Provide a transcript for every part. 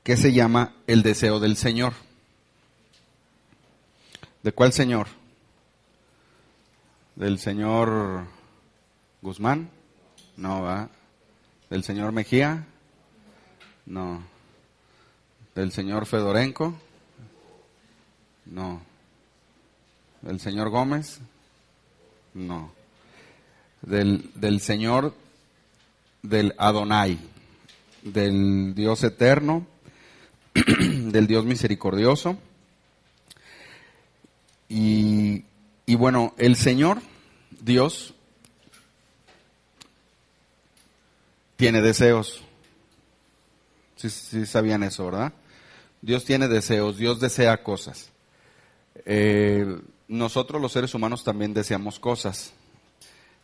que se llama el deseo del Señor. ¿De cuál Señor? ¿Del señor Guzmán? No, ¿va? ¿Del señor Mejía? No. ¿Del señor Fedorenko? No. ¿Del señor Gómez? No. Del Señor, del Adonai, del Dios eterno, del Dios misericordioso. Y bueno, el Señor, Dios, tiene deseos. Sí sabían eso, ¿verdad? Dios tiene deseos, Dios desea cosas. Nosotros los seres humanos también deseamos cosas.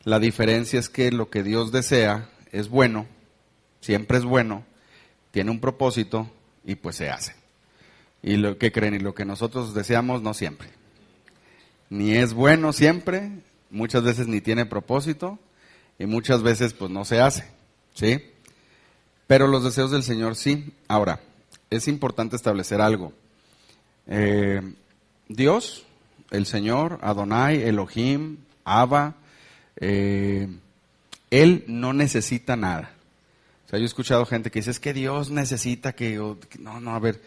La diferencia es que lo que Dios desea es bueno, siempre es bueno, tiene un propósito y pues se hace. Y lo que creen, y lo que nosotros deseamos no siempre. Ni es bueno siempre, muchas veces ni tiene propósito y muchas veces pues no se hace, ¿sí? Pero los deseos del Señor sí. Ahora, es importante establecer algo. Dios, el Señor, Adonai, Elohim, Abba, Él no necesita nada. O sea, yo he escuchado gente que dice, es que Dios necesita que... No, a ver,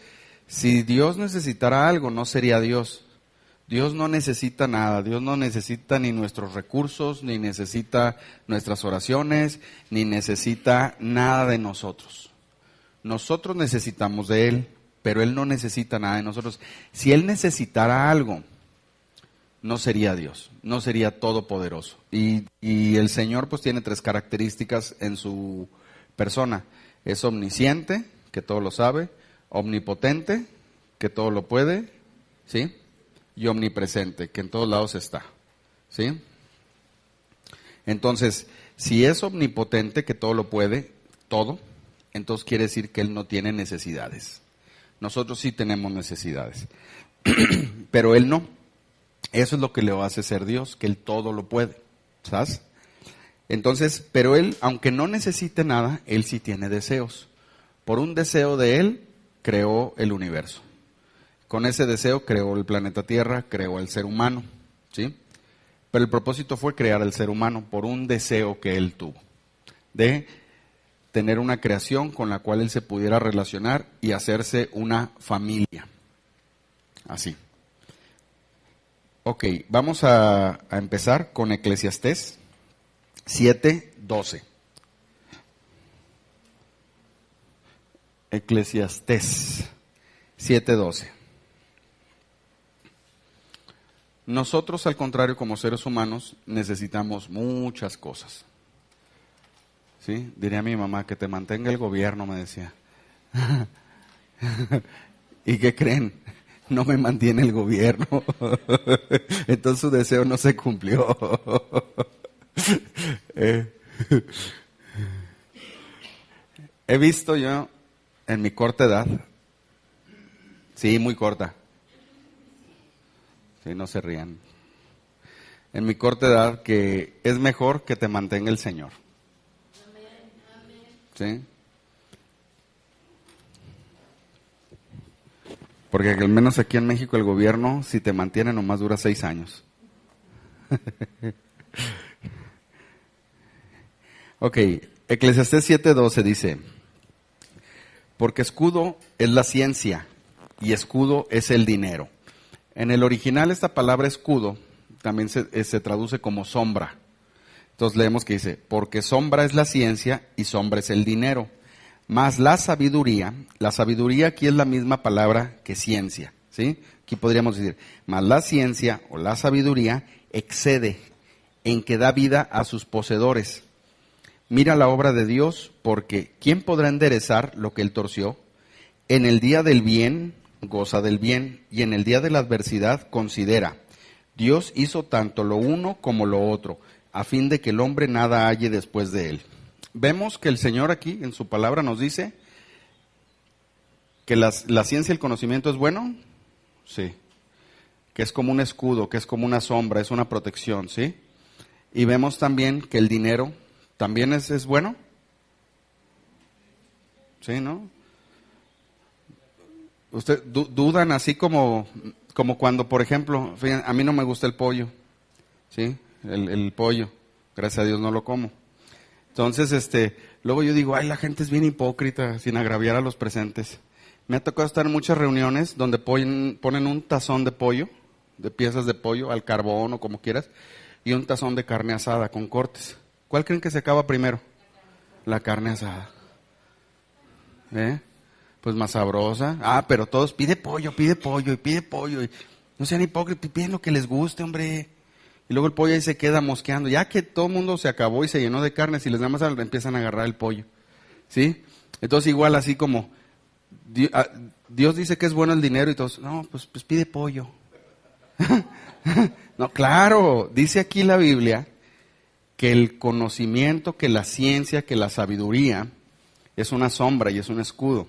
si Dios necesitara algo, no sería Dios. Dios no necesita nada, Dios no necesita ni nuestros recursos, ni necesita nuestras oraciones, ni necesita nada de nosotros. Nosotros necesitamos de Él, pero Él no necesita nada de nosotros. Si Él necesitara algo, no sería Dios, no sería todopoderoso. Y el Señor pues tiene 3 características en su persona. Es omnisciente, que todo lo sabe, omnipotente, que todo lo puede, ¿sí? Y omnipresente, que en todos lados está, ¿sí? Entonces, si es omnipotente, que todo lo puede, todo, entonces quiere decir que Él no tiene necesidades. Nosotros sí tenemos necesidades, pero Él no. Eso es lo que le hace ser Dios, que Él todo lo puede, ¿sabes? Entonces, pero Él, aunque no necesite nada, Él sí tiene deseos. Por un deseo de Él, creó el universo. Con ese deseo creó el planeta Tierra, creó el ser humano, ¿sí? Pero el propósito fue crear al ser humano por un deseo que Él tuvo, de tener una creación con la cual Él se pudiera relacionar y hacerse una familia. Así. Ok, vamos a empezar con Eclesiastés 7:12. Eclesiastés 7:12. Nosotros, al contrario, como seres humanos, necesitamos muchas cosas. ¿Sí? Diría mi mamá, que te mantenga el gobierno, me decía. ¿Y qué creen? No me mantiene el gobierno. Entonces su deseo no se cumplió. He visto yo, en mi corta edad, sí, muy corta. Sí, no se rían. En mi corta edad, que es mejor que te mantenga el Señor. ¿Sí? Porque al menos aquí en México el gobierno, si te mantiene, nomás dura 6 años. Ok, Eclesiastés 7:12 dice, porque escudo es la ciencia y escudo es el dinero. En el original esta palabra escudo también se traduce como sombra. Entonces leemos que dice, porque sombra es la ciencia y sombra es el dinero. Más la sabiduría aquí es la misma palabra que ciencia, ¿sí? Aquí podríamos decir, más la ciencia o la sabiduría excede en que da vida a sus poseedores. Mira la obra de Dios, porque ¿quién podrá enderezar lo que Él torció? En el día del bien goza del bien, y en el día de la adversidad considera. Dios hizo tanto lo uno como lo otro, a fin de que el hombre nada halle después de él. Vemos que el Señor aquí, en su palabra, nos dice que la ciencia y el conocimiento es bueno, sí. Que es como un escudo, que es como una sombra, es una protección, ¿sí? Y vemos también que el dinero también es bueno, ¿sí, no? Usted dudan así como cuando, por ejemplo, fíjense, a mí no me gusta el pollo, ¿sí? El pollo, gracias a Dios no lo como. Entonces, luego yo digo, ay, la gente es bien hipócrita, sin agraviar a los presentes. Me ha tocado estar en muchas reuniones donde ponen un tazón de pollo, de piezas de pollo, al carbón o como quieras, y un tazón de carne asada con cortes. ¿Cuál creen que se acaba primero? La carne asada. Pues más sabrosa. Ah, pero todos pide pollo. Y no sean hipócritas, piden lo que les guste, hombre. Y luego el pollo ahí se queda mosqueando. Ya que todo el mundo se acabó y se llenó de carne, si les da más empiezan a agarrar el pollo. ¿Sí? Entonces igual así como Dios dice que es bueno el dinero y todos, no, pues pide pollo. No, claro, dice aquí la Biblia que el conocimiento, que la ciencia, que la sabiduría es una sombra y es un escudo.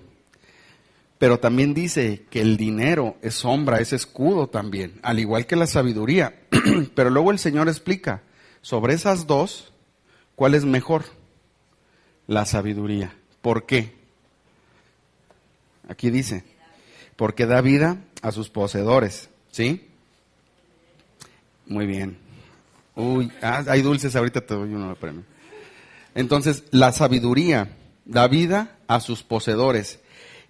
Pero también dice que el dinero es sombra, es escudo también, al igual que la sabiduría. Pero luego el Señor explica, sobre esas dos, ¿cuál es mejor? La sabiduría. ¿Por qué? Aquí dice, porque da vida a sus poseedores, ¿sí? Muy bien. Uy, hay dulces, ahorita te doy uno de premio. Entonces, la sabiduría da vida a sus poseedores.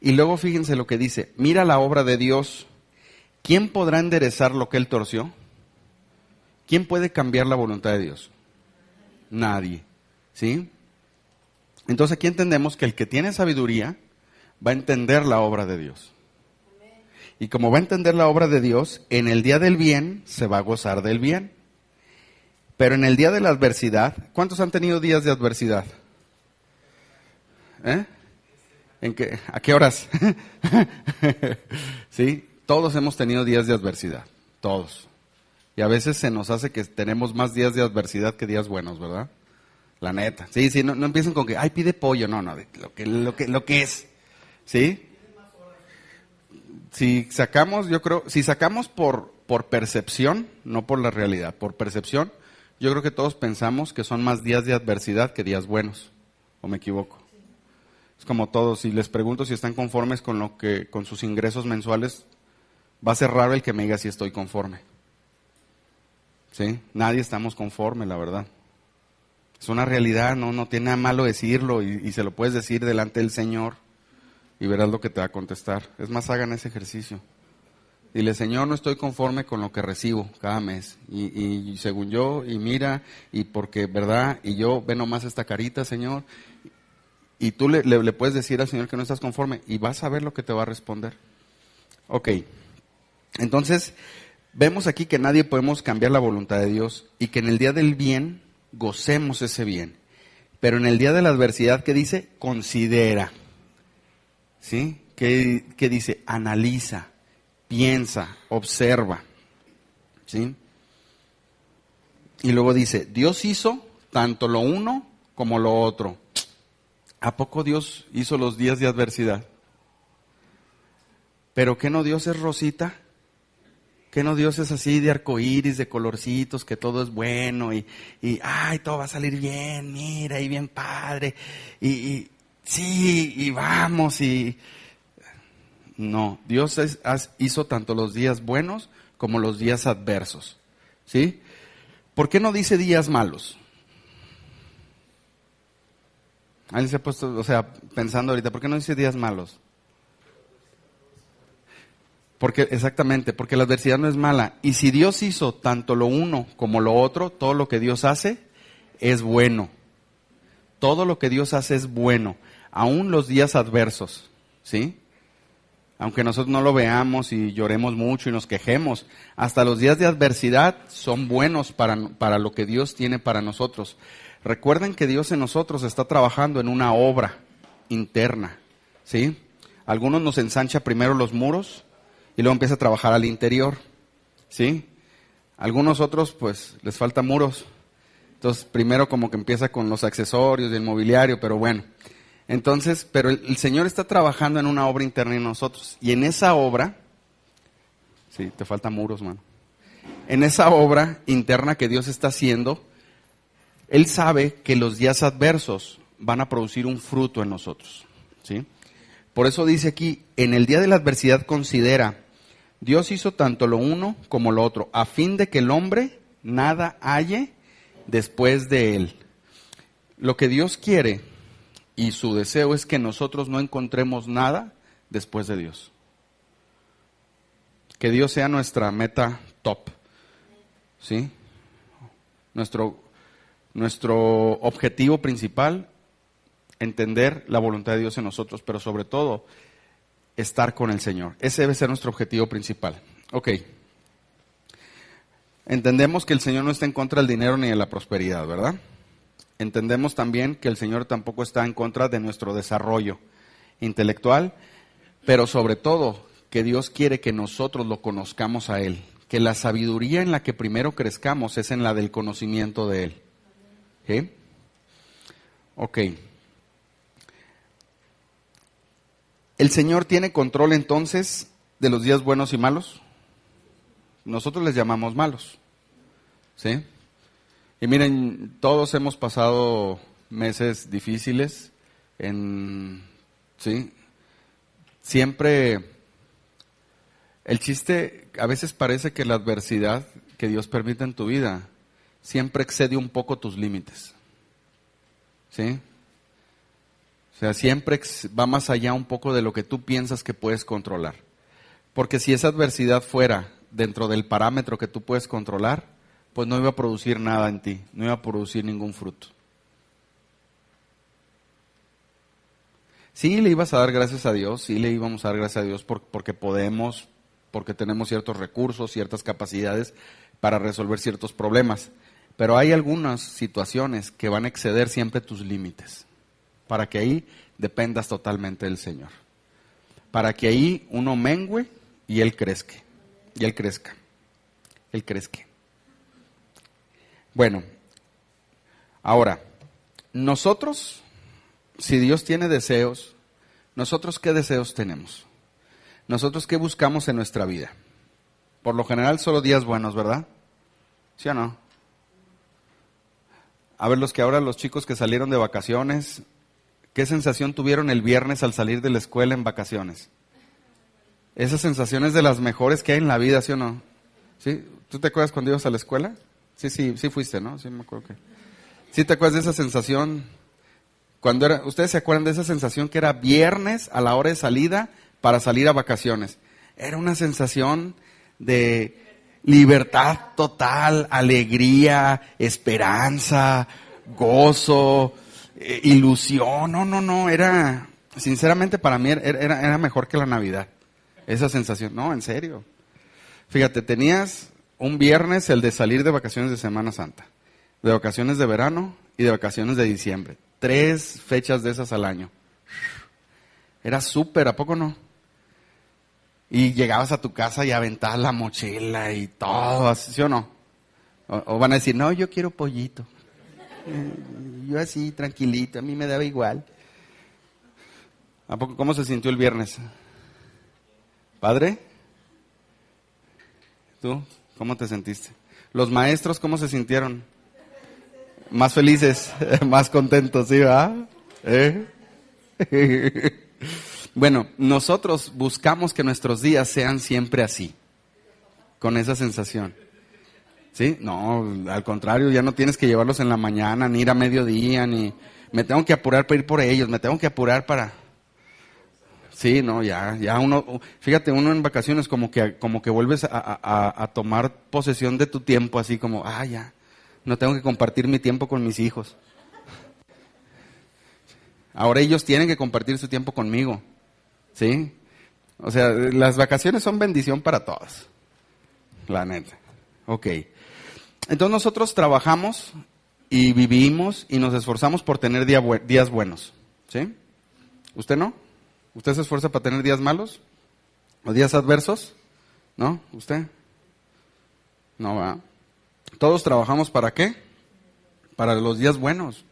Y luego fíjense lo que dice, mira la obra de Dios, ¿quién podrá enderezar lo que Él torció? ¿Quién puede cambiar la voluntad de Dios? Nadie, ¿sí? Entonces aquí entendemos que el que tiene sabiduría va a entender la obra de Dios. Y como va a entender la obra de Dios, en el día del bien se va a gozar del bien. Pero en el día de la adversidad, ¿cuántos han tenido días de adversidad? ¿A qué horas? Sí, todos hemos tenido días de adversidad, todos. Y a veces se nos hace que tenemos más días de adversidad que días buenos, ¿verdad? La neta. Sí, no empiecen con que, ay, pide pollo, no, lo que es. ¿Sí? Si sacamos por percepción, no por la realidad, por percepción, yo creo que todos pensamos que son más días de adversidad que días buenos. ¿O me equivoco? Es como todos, si les pregunto si están conformes con sus ingresos mensuales, va a ser raro el que me diga si estoy conforme. ¿Sí? Nadie estamos conformes, la verdad. Es una realidad, no tiene nada malo decirlo y se lo puedes decir delante del Señor y verás lo que te va a contestar. Es más, hagan ese ejercicio. Dile, Señor, no estoy conforme con lo que recibo cada mes. Y según yo, y mira, y porque, ¿verdad? Y yo ve nomás esta carita, Señor. Y tú le puedes decir al Señor que no estás conforme y vas a ver lo que te va a responder. Ok, entonces vemos aquí que nadie podemos cambiar la voluntad de Dios y que en el día del bien gocemos ese bien. Pero en el día de la adversidad, ¿qué dice? Considera. ¿Sí? ¿Qué dice? Analiza, piensa, observa. ¿Sí? Y luego dice, Dios hizo tanto lo uno como lo otro. ¿A poco Dios hizo los días de adversidad? ¿Pero qué no Dios es rosita? ¿Qué no Dios es así de arcoíris, de colorcitos, que todo es bueno y ay, todo va a salir bien, mira, y bien padre, y sí, y vamos, y... No, Dios hizo tanto los días buenos como los días adversos, ¿sí? ¿Por qué no dice días malos? Alguien se ha puesto, pensando ahorita, ¿por qué no dice días malos? Exactamente, porque la adversidad no es mala. Y si Dios hizo tanto lo uno como lo otro, todo lo que Dios hace es bueno. Todo lo que Dios hace es bueno, aún los días adversos, ¿sí? Aunque nosotros no lo veamos y lloremos mucho y nos quejemos, hasta los días de adversidad son buenos para lo que Dios tiene para nosotros. Recuerden que Dios en nosotros está trabajando en una obra interna, ¿sí? Algunos nos ensancha primero los muros y luego empieza a trabajar al interior, ¿sí? Algunos otros, pues, les falta muros. Entonces, primero como que empieza con los accesorios y el mobiliario, pero bueno. Entonces, pero el Señor está trabajando en una obra interna en nosotros. Y en esa obra, sí, te falta muros, mano. En esa obra interna que Dios está haciendo, Él sabe que los días adversos van a producir un fruto en nosotros, ¿sí? Por eso dice aquí, en el día de la adversidad considera, Dios hizo tanto lo uno como lo otro, a fin de que el hombre nada halle después de él. Lo que Dios quiere y su deseo es que nosotros no encontremos nada después de Dios. Que Dios sea nuestra meta top, ¿sí? Nuestro objetivo principal, entender la voluntad de Dios en nosotros, pero sobre todo, estar con el Señor. Ese debe ser nuestro objetivo principal. Ok. Entendemos que el Señor no está en contra del dinero ni de la prosperidad, ¿verdad? Entendemos también que el Señor tampoco está en contra de nuestro desarrollo intelectual, pero sobre todo que Dios quiere que nosotros lo conozcamos a Él, que la sabiduría en la que primero crezcamos es en la del conocimiento de Él. ¿Sí? Ok. ¿El Señor tiene control entonces de los días buenos y malos? Nosotros les llamamos malos, ¿sí? Y miren, todos hemos pasado meses difíciles, ¿sí? Siempre, el chiste, a veces parece que la adversidad que Dios permite en tu vida siempre excede un poco tus límites, ¿sí? O sea, siempre va más allá un poco de lo que tú piensas que puedes controlar. Porque si esa adversidad fuera dentro del parámetro que tú puedes controlar, pues no iba a producir nada en ti, no iba a producir ningún fruto. Sí le ibas a dar gracias a Dios, sí le íbamos a dar gracias a Dios porque podemos, porque tenemos ciertos recursos, ciertas capacidades para resolver ciertos problemas. Pero hay algunas situaciones que van a exceder siempre tus límites, para que ahí dependas totalmente del Señor. Para que ahí uno mengüe y Él crezca. Y Él crezca. Él crezca. Bueno, ahora, nosotros, si Dios tiene deseos, ¿nosotros qué deseos tenemos? ¿Nosotros qué buscamos en nuestra vida? Por lo general solo días buenos, ¿verdad? ¿Sí o no? A ver, los chicos que salieron de vacaciones, ¿qué sensación tuvieron el viernes al salir de la escuela en vacaciones? Esa sensación es de las mejores que hay en la vida, ¿sí o no? ¿Sí? ¿Tú te acuerdas cuando ibas a la escuela? Sí fuiste, ¿no? Sí me acuerdo que... ¿Sí te acuerdas de esa sensación? ¿Ustedes se acuerdan de esa sensación que era viernes a la hora de salida para salir a vacaciones? Era una sensación de libertad total, alegría, esperanza, gozo, ilusión. No, era, sinceramente para mí era mejor que la Navidad, esa sensación. No, en serio. Fíjate, tenías un viernes el de salir de vacaciones de Semana Santa, de vacaciones de verano y de vacaciones de diciembre. 3 fechas de esas al año. Era súper, ¿a poco no? Y llegabas a tu casa y aventabas la mochila y todo, ¿sí o no? O van a decir, no, yo quiero pollito. Yo así, tranquilito, a mí me daba igual. ¿A poco cómo se sintió el viernes? ¿Padre? ¿Tú? ¿Cómo te sentiste? ¿Los maestros cómo se sintieron? Más felices, más contentos, ¿sí, verdad? Bueno, nosotros buscamos que nuestros días sean siempre así, con esa sensación. ¿Sí? No, al contrario, ya no tienes que llevarlos en la mañana, ni ir a mediodía, ni me tengo que apurar para ir por ellos, me tengo que apurar para... Sí, no, ya uno, fíjate, uno en vacaciones como que vuelves a tomar posesión de tu tiempo, así como, ya, no tengo que compartir mi tiempo con mis hijos. Ahora ellos tienen que compartir su tiempo conmigo, ¿sí? O sea, las vacaciones son bendición para todos, la neta. Ok. Entonces nosotros trabajamos y vivimos y nos esforzamos por tener días buenos, ¿sí? ¿Usted no? ¿Usted se esfuerza para tener días malos? ¿O días adversos? ¿No? ¿Usted? No, va. Todos trabajamos ¿para qué? Para los días buenos.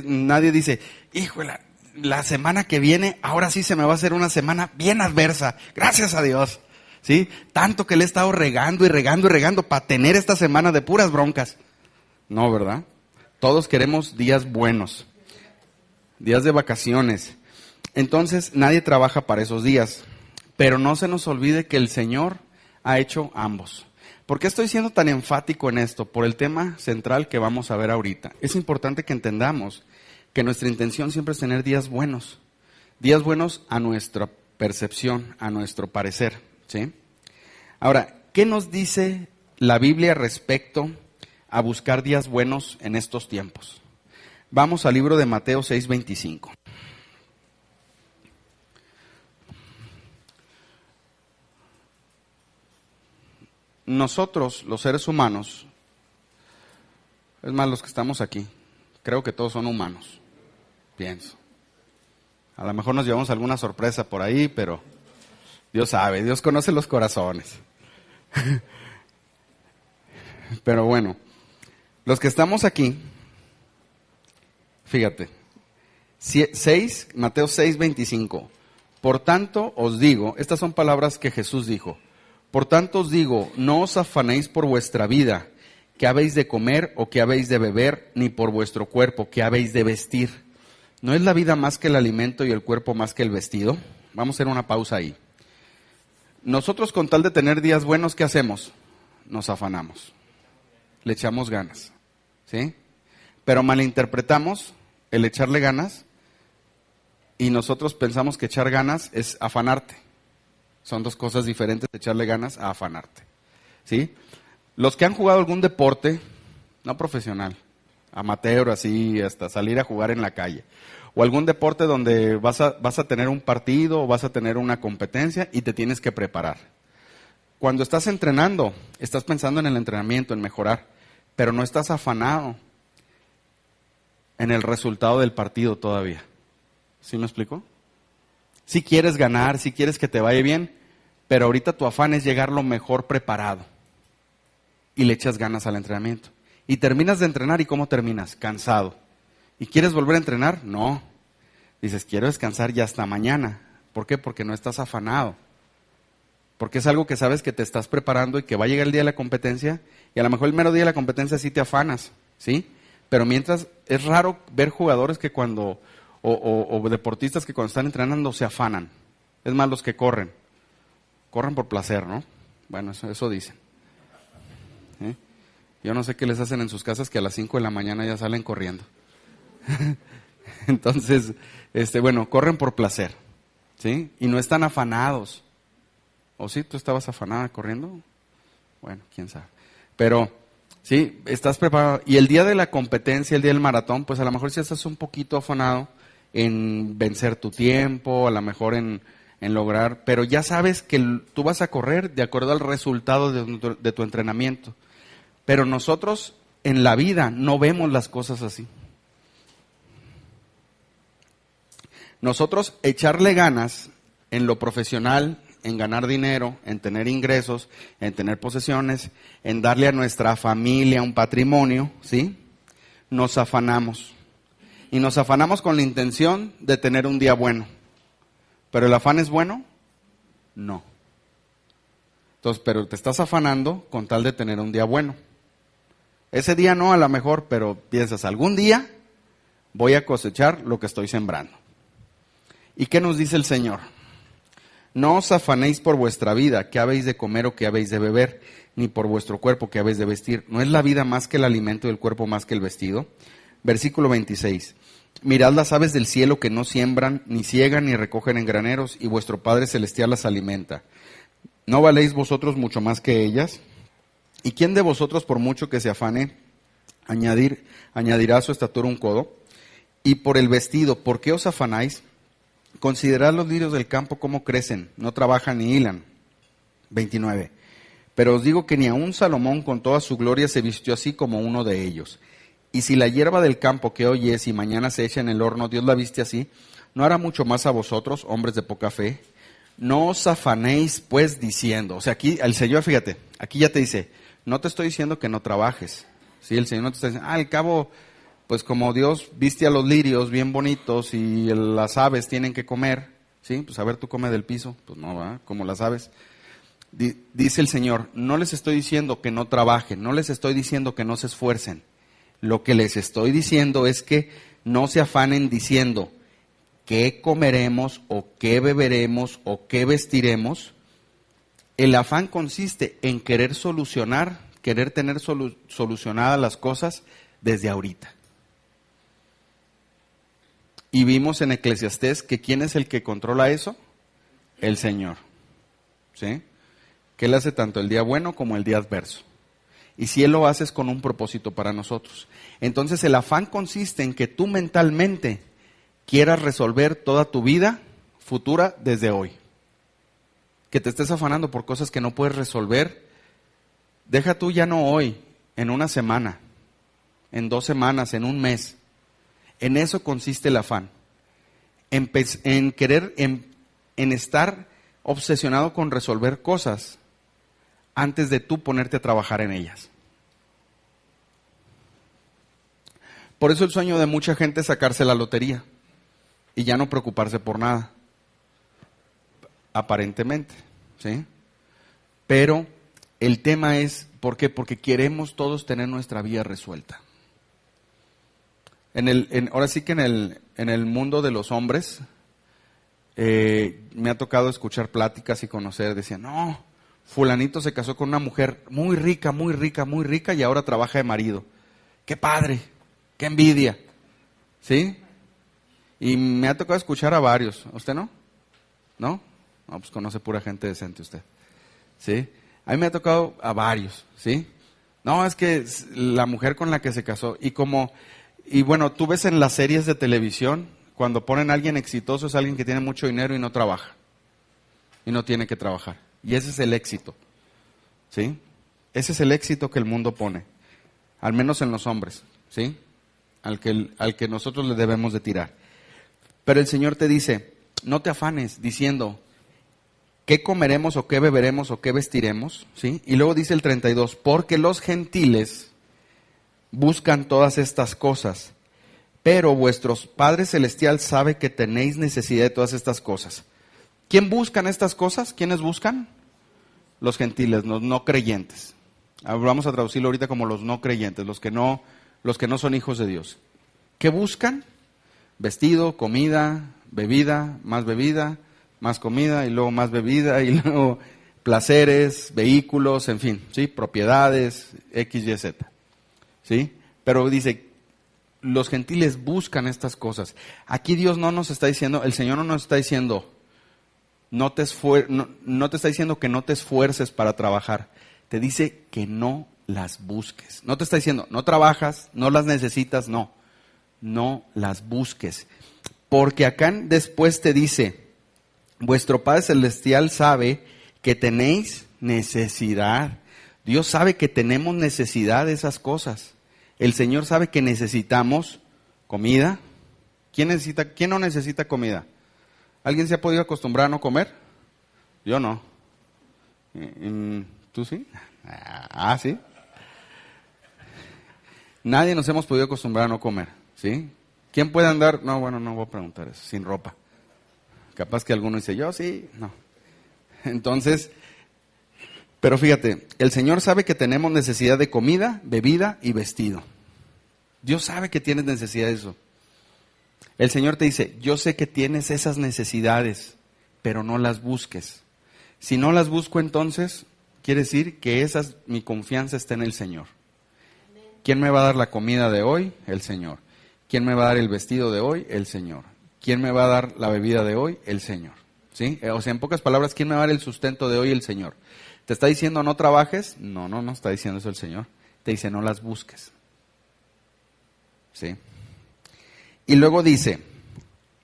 Nadie dice, híjole, la semana que viene, ahora sí se me va a hacer una semana bien adversa. Gracias a Dios. ¿Sí? Tanto que le he estado regando para tener esta semana de puras broncas. No, ¿verdad? Todos queremos días buenos. Días de vacaciones. Entonces nadie trabaja para esos días, pero no se nos olvide que el Señor ha hecho ambos. ¿Por qué estoy siendo tan enfático en esto? Por el tema central que vamos a ver ahorita. Es importante que entendamos que nuestra intención siempre es tener días buenos a nuestra percepción, a nuestro parecer, ¿sí? Ahora, ¿qué nos dice la Biblia respecto a buscar días buenos en estos tiempos? Vamos al libro de Mateo 6:25. Nosotros, los seres humanos, es más, los que estamos aquí, creo que todos son humanos, pienso. A lo mejor nos llevamos alguna sorpresa por ahí, pero Dios sabe, Dios conoce los corazones. Pero bueno, los que estamos aquí, fíjate, Mateo 6:25. Por tanto os digo, estas son palabras que Jesús dijo. Por tanto os digo, no os afanéis por vuestra vida, qué habéis de comer o qué habéis de beber, ni por vuestro cuerpo, qué habéis de vestir. ¿No es la vida más que el alimento y el cuerpo más que el vestido? Vamos a hacer una pausa ahí. Nosotros, con tal de tener días buenos, ¿qué hacemos? Nos afanamos, le echamos ganas, ¿sí? Pero malinterpretamos el echarle ganas y nosotros pensamos que echar ganas es afanarte. Son dos cosas diferentes, echarle ganas a afanarte, ¿sí? Los que han jugado algún deporte, no profesional, amateur, así, hasta salir a jugar en la calle, o algún deporte donde vas a tener un partido o vas a tener una competencia y te tienes que preparar. Cuando estás entrenando, estás pensando en el entrenamiento, en mejorar, pero no estás afanado en el resultado del partido todavía. ¿Sí me explico? Si quieres ganar, si quieres que te vaya bien, pero ahorita tu afán es llegar lo mejor preparado y le echas ganas al entrenamiento. Y terminas de entrenar, ¿y cómo terminas? Cansado. ¿Y quieres volver a entrenar? No. Dices, quiero descansar ya hasta mañana. ¿Por qué? Porque no estás afanado. Porque es algo que sabes que te estás preparando y que va a llegar el día de la competencia, y a lo mejor el mero día de la competencia sí te afanas, ¿sí? Pero mientras, es raro ver jugadores que cuando, o deportistas que cuando están entrenando se afanan. Es más, los que corren por placer, ¿no? Bueno, eso dicen. ¿Sí? Yo no sé qué les hacen en sus casas que a las 5 de la mañana ya salen corriendo. Entonces, bueno, corren por placer, ¿sí? Y no están afanados. ¿O sí? ¿Tú estabas afanada corriendo? Bueno, quién sabe. Pero, sí, estás preparado. Y el día de la competencia, el día del maratón, pues a lo mejor sí estás un poquito afanado en vencer tu tiempo, a lo mejor en lograr, pero ya sabes que tú vas a correr de acuerdo al resultado de tu entrenamiento. Pero nosotros en la vida no vemos las cosas así. Nosotros echarle ganas en lo profesional, en ganar dinero, en tener ingresos, en tener posesiones, en darle a nuestra familia un patrimonio, ¿sí? Nos afanamos. Y nos afanamos con la intención de tener un día bueno. ¿Pero el afán es bueno? No. Entonces, pero te estás afanando con tal de tener un día bueno. Ese día no, a lo mejor, pero piensas, algún día voy a cosechar lo que estoy sembrando. ¿Y qué nos dice el Señor? No os afanéis por vuestra vida, qué habéis de comer o qué habéis de beber, ni por vuestro cuerpo, qué habéis de vestir. ¿No es la vida más que el alimento y el cuerpo más que el vestido? Versículo 26. Mirad las aves del cielo que no siembran, ni ciegan, ni recogen en graneros, y vuestro Padre Celestial las alimenta. ¿No valéis vosotros mucho más que ellas? ¿Y quién de vosotros, por mucho que se afane, añadirá a su estatura un codo? Y por el vestido, ¿por qué os afanáis? Considerad los lirios del campo cómo crecen, no trabajan ni hilan. 29. Pero os digo que ni aun Salomón con toda su gloria se vistió así como uno de ellos. Y si la hierba del campo que hoy es y mañana se echa en el horno, Dios la viste así, ¿no hará mucho más a vosotros, hombres de poca fe? No os afanéis pues diciendo, o sea, aquí el Señor, fíjate, aquí ya te dice, no te estoy diciendo que no trabajes, ¿sí? El Señor no te está diciendo, al cabo, pues como Dios viste a los lirios bien bonitos y las aves tienen que comer, ¿sí? Pues a ver, tú come del piso, pues no, ¿verdad? Como las aves. Dice el Señor, no les estoy diciendo que no trabajen, no les estoy diciendo que no se esfuercen. Lo que les estoy diciendo es que no se afanen diciendo, qué comeremos o qué beberemos o qué vestiremos, el afán consiste en querer solucionar, querer tener solucionadas las cosas desde ahorita. Y vimos en Eclesiastés que ¿quién es el que controla eso? El Señor. ¿Sí? Que Él hace tanto el día bueno como el día adverso. Y si Él lo hace es con un propósito para nosotros. Entonces el afán consiste en que tú mentalmente quieras resolver toda tu vida futura desde hoy. Que te estés afanando por cosas que no puedes resolver. Deja tú ya no hoy, en una semana, en 2 semanas, en un mes. En eso consiste el afán. En querer, en estar obsesionado con resolver cosas antes de tú ponerte a trabajar en ellas. Por eso el sueño de mucha gente es sacarse la lotería y ya no preocuparse por nada. Aparentemente, ¿sí? Pero el tema es, ¿por qué? Porque queremos todos tener nuestra vida resuelta. Ahora sí que en el mundo de los hombres, me ha tocado escuchar pláticas y conocer, decían, no, fulanito se casó con una mujer muy rica, muy rica, muy rica y ahora trabaja de marido. ¡Qué padre! ¡Qué envidia! ¿Sí? Y me ha tocado escuchar a varios. ¿Usted no? ¿No? No, pues conoce pura gente decente usted. ¿Sí? A mí me ha tocado a varios. ¿Sí? No, es que la mujer con la que se casó y bueno, tú ves en las series de televisión, cuando ponen a alguien exitoso es alguien que tiene mucho dinero y no trabaja. Y no tiene que trabajar. Y ese es el éxito. ¿Sí? Ese es el éxito que el mundo pone. Al menos en los hombres. ¿Sí? Al que nosotros le debemos de tirar. Pero el Señor te dice, no te afanes diciendo, ¿qué comeremos o qué beberemos o qué vestiremos? ¿Sí? Y luego dice el 32, porque los gentiles buscan todas estas cosas, pero vuestro Padre Celestial sabe que tenéis necesidad de todas estas cosas. ¿Quién buscan estas cosas? ¿Quiénes buscan? Los gentiles, los no creyentes. Vamos a traducirlo ahorita como los no creyentes, los que no son hijos de Dios. ¿Qué buscan? Vestido, comida, bebida, más comida y luego más bebida y luego placeres, vehículos, en fin, ¿sí? Propiedades, X, Y, Z. ¿Sí? Pero dice, los gentiles buscan estas cosas. Aquí Dios no nos está diciendo, el Señor no nos está diciendo, no te está diciendo que no te esfuerces para trabajar. Te dice que no las busques. No te está diciendo, no trabajas, no las necesitas, no. No las busques. Porque acá después te dice, vuestro Padre Celestial sabe que tenéis necesidad. Dios sabe que tenemos necesidad de esas cosas. El Señor sabe que necesitamos comida. ¿Quién no necesita comida? ¿Alguien se ha podido acostumbrar a no comer? Yo no. ¿Tú sí? Ah, sí. Nadie nos hemos podido acostumbrar a no comer, ¿sí? ¿Quién puede andar? No, bueno, no voy a preguntar eso, sin ropa. Capaz que alguno dice, yo sí, no. Entonces, pero fíjate, el Señor sabe que tenemos necesidad de comida, bebida y vestido. Dios sabe que tienes necesidad de eso. El Señor te dice, yo sé que tienes esas necesidades, pero no las busques. Si no las busco, entonces, quiere decir que mi confianza está en el Señor. ¿Quién me va a dar la comida de hoy? El Señor. ¿Quién me va a dar el vestido de hoy? El Señor. ¿Quién me va a dar la bebida de hoy? El Señor. ¿Sí? O sea, en pocas palabras, ¿quién me va a dar el sustento de hoy? El Señor. ¿Te está diciendo no trabajes? No está diciendo eso el Señor. Te dice no las busques. ¿Sí? Y luego dice,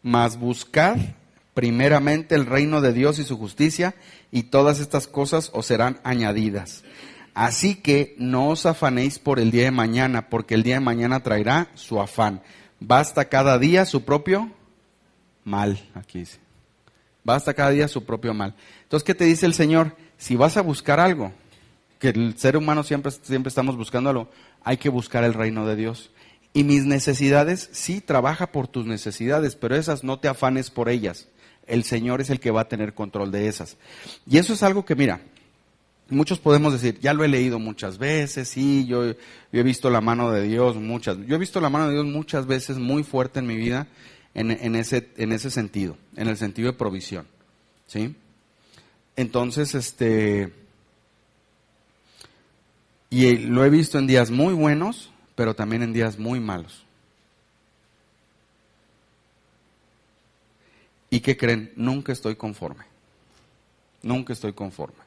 mas buscad primeramente el reino de Dios y su justicia, y todas estas cosas os serán añadidas. Así que no os afanéis por el día de mañana, porque el día de mañana traerá su afán. Basta cada día su propio mal, aquí dice. Basta cada día su propio mal. Entonces, ¿qué te dice el Señor? Si vas a buscar algo, que el ser humano siempre estamos buscando algo, hay que buscar el reino de Dios. Y mis necesidades, sí, trabaja por tus necesidades, pero esas no te afanes por ellas. El Señor es el que va a tener control de esas. Y eso es algo que, mira, muchos podemos decir, ya lo he leído muchas veces, sí, yo he visto la mano de Dios muchas veces muy fuerte en mi vida, en ese sentido, en el sentido de provisión, ¿sí? Entonces, y lo he visto en días muy buenos, pero también en días muy malos. ¿Y qué creen? Nunca estoy conforme. Nunca estoy conforme.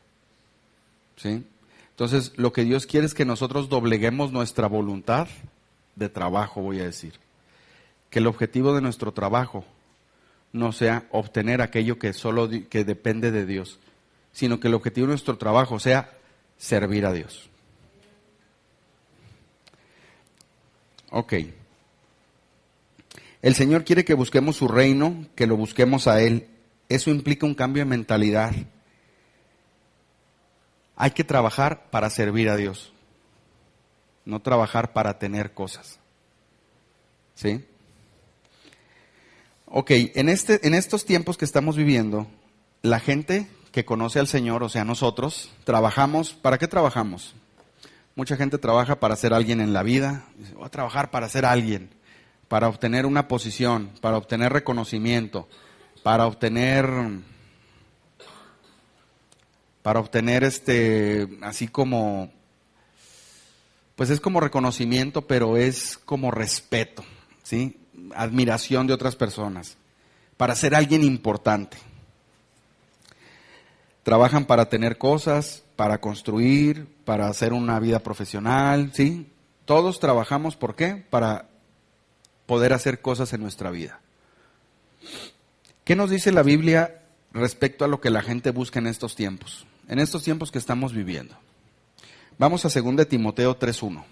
¿Sí? Entonces, lo que Dios quiere es que nosotros dobleguemos nuestra voluntad de trabajo, voy a decir. Que el objetivo de nuestro trabajo no sea obtener aquello que que depende de Dios, sino que el objetivo de nuestro trabajo sea servir a Dios. Ok. El Señor quiere que busquemos su reino, que lo busquemos a Él. Eso implica un cambio de mentalidad. Hay que trabajar para servir a Dios, no trabajar para tener cosas. ¿Sí? Ok, en estos tiempos que estamos viviendo, la gente que conoce al Señor, o sea, nosotros, trabajamos. ¿Para qué trabajamos? Mucha gente trabaja para ser alguien en la vida. Dice, voy a trabajar para ser alguien, para obtener una posición, para obtener reconocimiento, para obtener así como, pues es como reconocimiento, pero es como respeto, ¿sí? Admiración de otras personas, para ser alguien importante. Trabajan para tener cosas, para construir, para hacer una vida profesional, ¿sí? Todos trabajamos, ¿por qué? Para poder hacer cosas en nuestra vida. ¿Qué nos dice la Biblia respecto a lo que la gente busca en estos tiempos que estamos viviendo? Vamos a 2 Timoteo 3:1.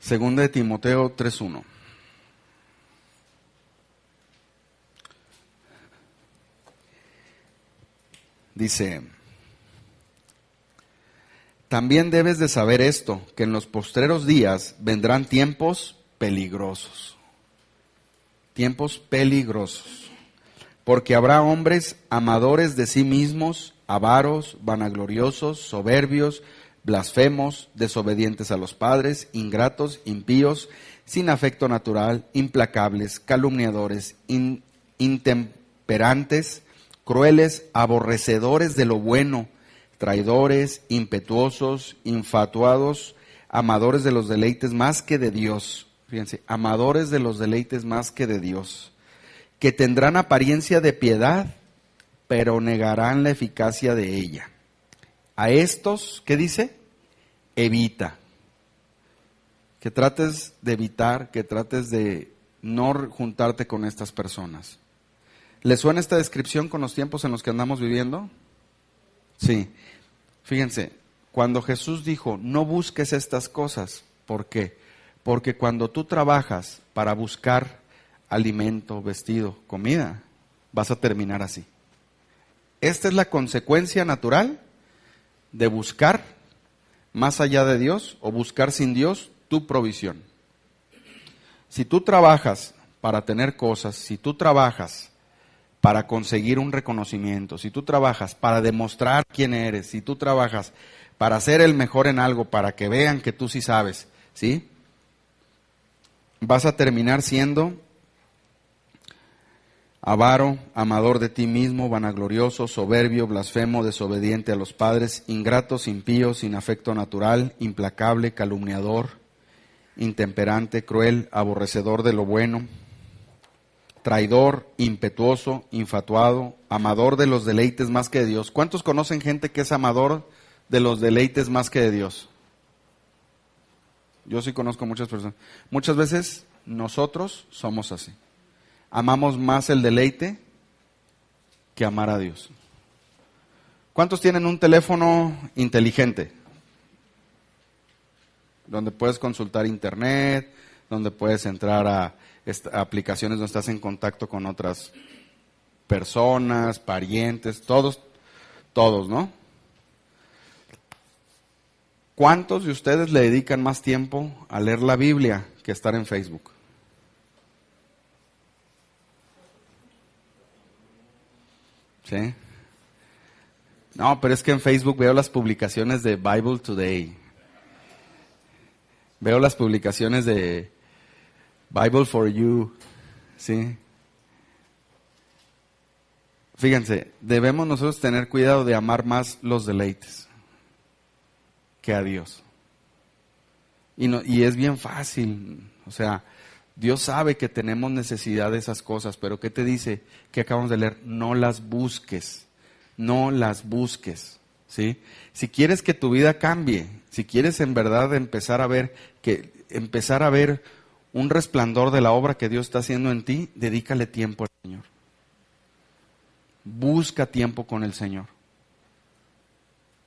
Segunda de Timoteo 3:1. Dice, también debes de saber esto, que en los postreros días vendrán tiempos peligrosos. Tiempos peligrosos. Porque habrá hombres amadores de sí mismos, avaros, vanagloriosos, soberbios, blasfemos, desobedientes a los padres, ingratos, impíos, sin afecto natural, implacables, calumniadores, intemperantes, crueles, aborrecedores de lo bueno, traidores, impetuosos, infatuados, amadores de los deleites más que de Dios. Fíjense, amadores de los deleites más que de Dios, que tendrán apariencia de piedad, pero negarán la eficacia de ella. A estos, ¿qué dice? Evita. Que trates de evitar, que trates de no juntarte con estas personas. ¿Le suena esta descripción con los tiempos en los que andamos viviendo? Sí. Fíjense, cuando Jesús dijo, no busques estas cosas, ¿por qué? Porque cuando tú trabajas para buscar alimento, vestido, comida, vas a terminar así. Esta es la consecuencia natural de buscar más allá de Dios o buscar sin Dios tu provisión. Si tú trabajas para tener cosas, si tú trabajas para conseguir un reconocimiento, si tú trabajas para demostrar quién eres, si tú trabajas para ser el mejor en algo, para que vean que tú sí sabes, ¿sí? Vas a terminar siendo avaro, amador de ti mismo, vanaglorioso, soberbio, blasfemo, desobediente a los padres, ingratos, impíos, sin afecto natural, implacable, calumniador, intemperante, cruel, aborrecedor de lo bueno, traidor, impetuoso, infatuado, amador de los deleites más que de Dios. ¿Cuántos conocen gente que es amador de los deleites más que de Dios? Yo sí conozco muchas personas. Muchas veces nosotros somos así. Amamos más el deleite que amar a Dios. ¿Cuántos tienen un teléfono inteligente? Donde puedes consultar internet, donde puedes entrar a aplicaciones donde estás en contacto con otras personas, parientes, todos, ¿no? ¿Cuántos de ustedes le dedican más tiempo a leer la Biblia que estar en Facebook? ¿Sí? No, pero es que en Facebook veo las publicaciones de Bible Today. Veo las publicaciones de Bible for You. ¿Sí? Fíjense, debemos nosotros tener cuidado de amar más los deleites que a Dios. Y es bien fácil, o sea, Dios sabe que tenemos necesidad de esas cosas, pero ¿qué te dice? Que acabamos de leer, no las busques, no las busques, ¿sí? Si quieres que tu vida cambie, si quieres en verdad empezar a ver un resplandor de la obra que Dios está haciendo en ti, dedícale tiempo al Señor. Busca tiempo con el Señor.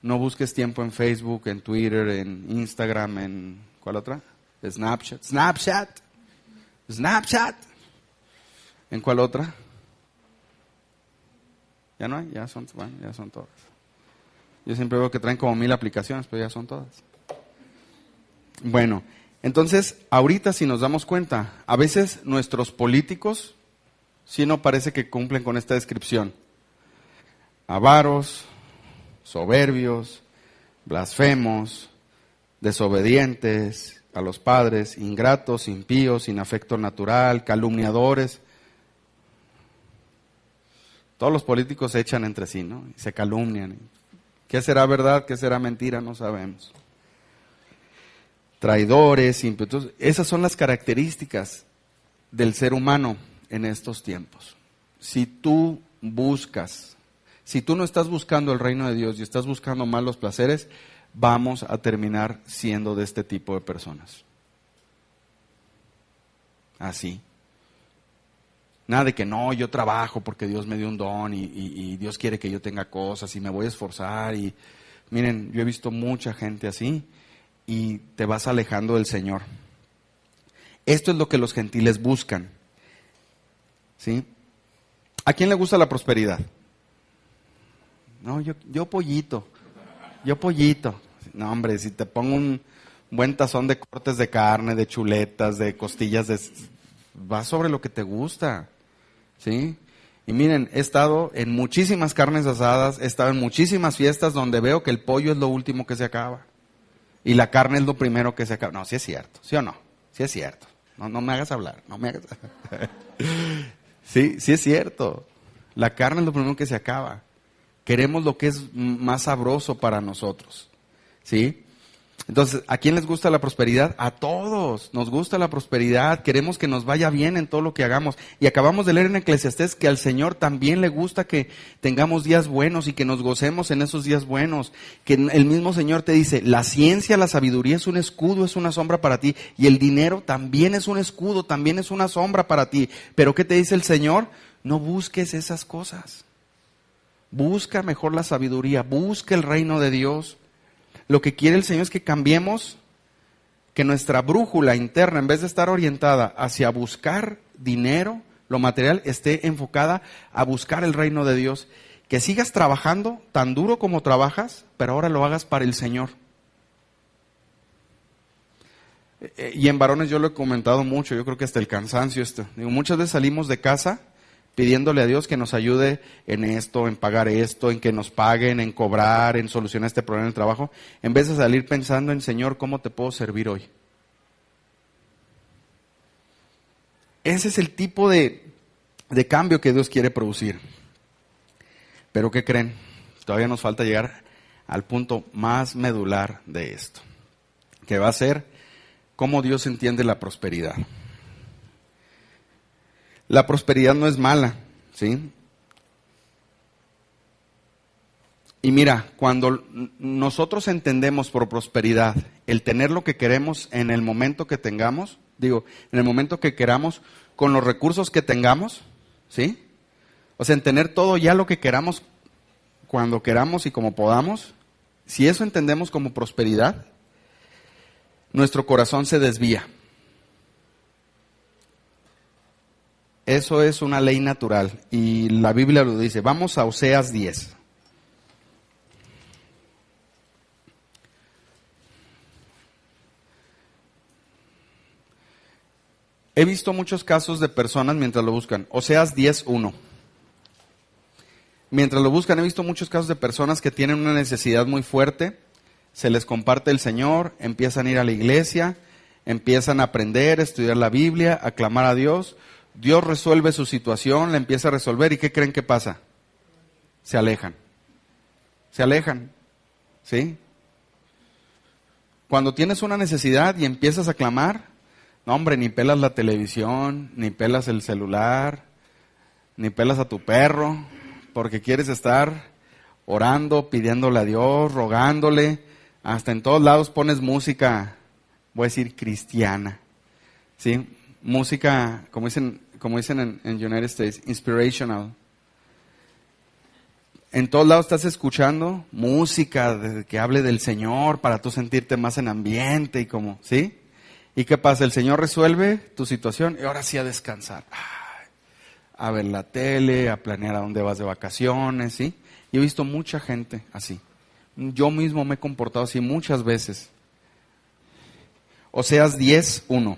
No busques tiempo en Facebook, en Twitter, en Instagram, en ¿cuál otra? Snapchat. ¿En cuál otra? ¿Ya no hay? Ya son todas. Yo siempre veo que traen como 1000 aplicaciones, pero ya son todas. Bueno, entonces, ahorita si nos damos cuenta, a veces nuestros políticos sí no parece que cumplen con esta descripción. Avaros, soberbios, blasfemos, desobedientes a los padres, ingratos, impíos, sin afecto natural, calumniadores. Todos los políticos se echan entre sí, ¿no? Y se calumnian. ¿Qué será verdad? ¿Qué será mentira? No sabemos. Traidores, ímpetus. Esas son las características del ser humano en estos tiempos. Si tú no estás buscando el reino de Dios y estás buscando malos placeres, vamos a terminar siendo de este tipo de personas. Así. Nada de que no, yo trabajo porque Dios me dio un don y Dios quiere que yo tenga cosas y me voy a esforzar. Y miren, yo he visto mucha gente así y te vas alejando del Señor. Esto es lo que los gentiles buscan. ¿Sí? ¿A quién le gusta la prosperidad? No, yo pollito. No, hombre, si te pongo un buen tazón de cortes de carne, de chuletas, de costillas, va sobre lo que te gusta, ¿sí? Y miren, he estado en muchísimas carnes asadas, he estado en muchísimas fiestas donde veo que el pollo es lo último que se acaba y la carne es lo primero que se acaba. No, sí es cierto, ¿sí o no? Sí es cierto. No me hagas hablar, Sí es cierto. La carne es lo primero que se acaba. Queremos lo que es más sabroso para nosotros, ¿sí? Entonces, ¿a quién les gusta la prosperidad? A todos nos gusta la prosperidad, queremos que nos vaya bien en todo lo que hagamos. Y acabamos de leer en Eclesiastés que al Señor también le gusta que tengamos días buenos y que nos gocemos en esos días buenos. Que el mismo Señor te dice, la ciencia, la sabiduría es un escudo, es una sombra para ti. Y el dinero también es un escudo, también es una sombra para ti. Pero ¿qué te dice el Señor? No busques esas cosas. Busca mejor la sabiduría, busca el reino de Dios. Lo que quiere el Señor es que cambiemos, que nuestra brújula interna, en vez de estar orientada hacia buscar dinero, lo material, esté enfocada a buscar el reino de Dios. Que sigas trabajando tan duro como trabajas, pero ahora lo hagas para el Señor. Y en varones yo lo he comentado mucho, yo creo que hasta el cansancio. Muchas veces salimos de casa pidiéndole a Dios que nos ayude en esto, en pagar esto, en que nos paguen, en cobrar, en solucionar este problema del trabajo, en vez de salir pensando en, Señor, ¿cómo te puedo servir hoy? Ese es el tipo de cambio que Dios quiere producir. Pero ¿qué creen? Todavía nos falta llegar al punto más medular de esto, que va a ser cómo Dios entiende la prosperidad. La prosperidad no es mala, ¿sí? Y mira, cuando nosotros entendemos por prosperidad el tener lo que queremos en el momento que tengamos, en el momento que queramos, con los recursos que tengamos, ¿sí? O sea, en tener todo ya lo que queramos, cuando queramos y como podamos, si eso entendemos como prosperidad, nuestro corazón se desvía. Eso es una ley natural y la Biblia lo dice. Vamos a Oseas 10. He visto muchos casos de personas mientras lo buscan. Oseas 10:1. Mientras lo buscan, he visto muchos casos de personas que tienen una necesidad muy fuerte, se les comparte el Señor, empiezan a ir a la iglesia, empiezan a aprender, a estudiar la Biblia, a clamar a Dios. Dios resuelve su situación, la empieza a resolver, ¿y qué creen que pasa? Se alejan. Se alejan, ¿sí? Cuando tienes una necesidad y empiezas a clamar, no hombre, ni pelas la televisión, ni pelas el celular, ni pelas a tu perro, porque quieres estar orando, pidiéndole a Dios, rogándole. Hasta en todos lados pones música, voy a decir cristiana, ¿sí? Música, como dicen en United States, inspirational. En todos lados estás escuchando música que hable del Señor para tú sentirte más en ambiente y como, ¿sí? ¿Y qué pasa? El Señor resuelve tu situación y ahora sí a descansar. A ver la tele, a planear a dónde vas de vacaciones, ¿sí? Y he visto mucha gente así. Yo mismo me he comportado así muchas veces. Oseas 10:1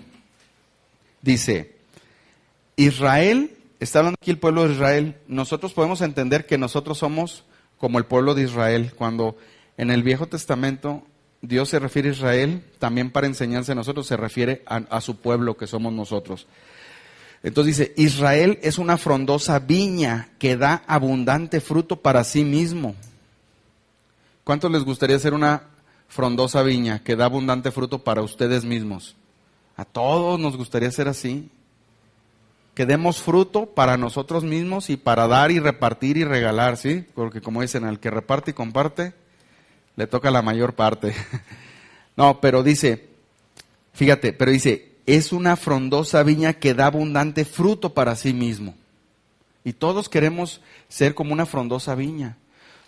dice, Israel, está hablando aquí el pueblo de Israel, nosotros podemos entender que nosotros somos como el pueblo de Israel. Cuando en el Viejo Testamento Dios se refiere a Israel, también para enseñarse a nosotros se refiere a su pueblo que somos nosotros. Entonces dice, Israel es una frondosa viña que da abundante fruto para sí mismo. ¿Cuántos les gustaría ser una frondosa viña que da abundante fruto para ustedes mismos? A todos nos gustaría ser así. Que demos fruto para nosotros mismos y para dar y repartir y regalar, ¿sí? Porque como dicen, al que reparte y comparte, le toca la mayor parte. No, pero dice, fíjate, pero dice, es una frondosa viña que da abundante fruto para sí mismo. Y todos queremos ser como una frondosa viña.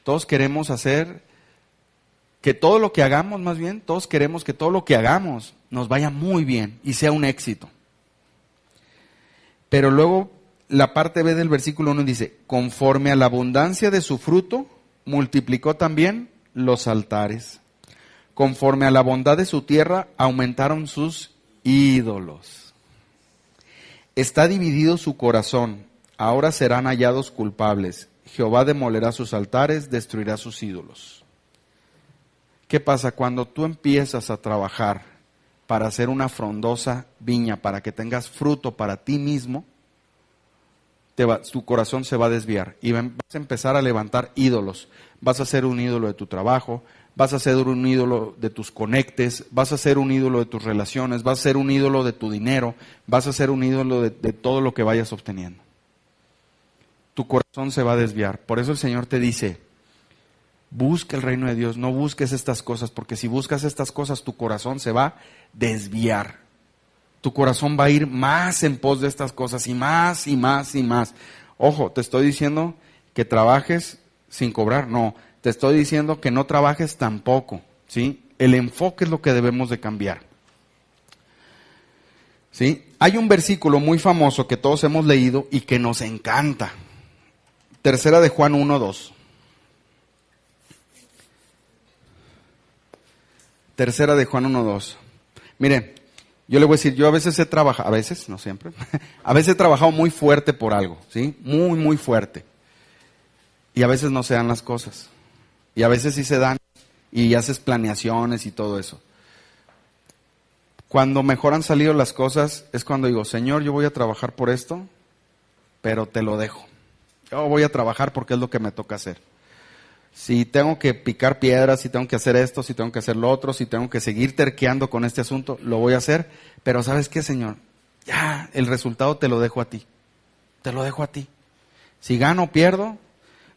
Todos queremos hacer que todo lo que hagamos, más bien, todos queremos que todo lo que hagamos nos vaya muy bien y sea un éxito. Pero luego la parte B del versículo 1 dice, conforme a la abundancia de su fruto, multiplicó también los altares. Conforme a la bondad de su tierra, aumentaron sus ídolos. Está dividido su corazón, ahora serán hallados culpables. Jehová demolerá sus altares, destruirá sus ídolos. ¿Qué pasa? Cuando tú empiezas a trabajar para hacer una frondosa viña, para que tengas fruto para ti mismo, tu corazón se va a desviar y vas a empezar a levantar ídolos. Vas a ser un ídolo de tu trabajo, vas a ser un ídolo de tus conectes, vas a ser un ídolo de tus relaciones, vas a ser un ídolo de tu dinero, vas a ser un ídolo de todo lo que vayas obteniendo. Tu corazón se va a desviar. Por eso el Señor te dice, busca el reino de Dios, no busques estas cosas, porque si buscas estas cosas, tu corazón se va a desviar. Tu corazón va a ir más en pos de estas cosas y más y más y más. Ojo, te estoy diciendo que trabajes sin cobrar, no. Te estoy diciendo que no trabajes tampoco, ¿sí? El enfoque es lo que debemos de cambiar. ¿Sí? Hay un versículo muy famoso que todos hemos leído y que nos encanta. Tercera de Juan 1:2. Tercera de Juan 1:2. Mire, yo le voy a decir, yo a veces he trabajado, a veces, no siempre, a veces he trabajado muy fuerte por algo, ¿sí? Muy, muy fuerte. Y a veces no se dan las cosas. Y a veces sí se dan y haces planeaciones y todo eso. Cuando mejor han salido las cosas es cuando digo, Señor, yo voy a trabajar por esto, pero te lo dejo. Yo voy a trabajar porque es lo que me toca hacer. Si tengo que picar piedras, si tengo que hacer esto, si tengo que hacer lo otro, si tengo que seguir terqueando con este asunto, lo voy a hacer. Pero ¿sabes qué, Señor? Ya, el resultado te lo dejo a ti. Te lo dejo a ti. Si gano o pierdo.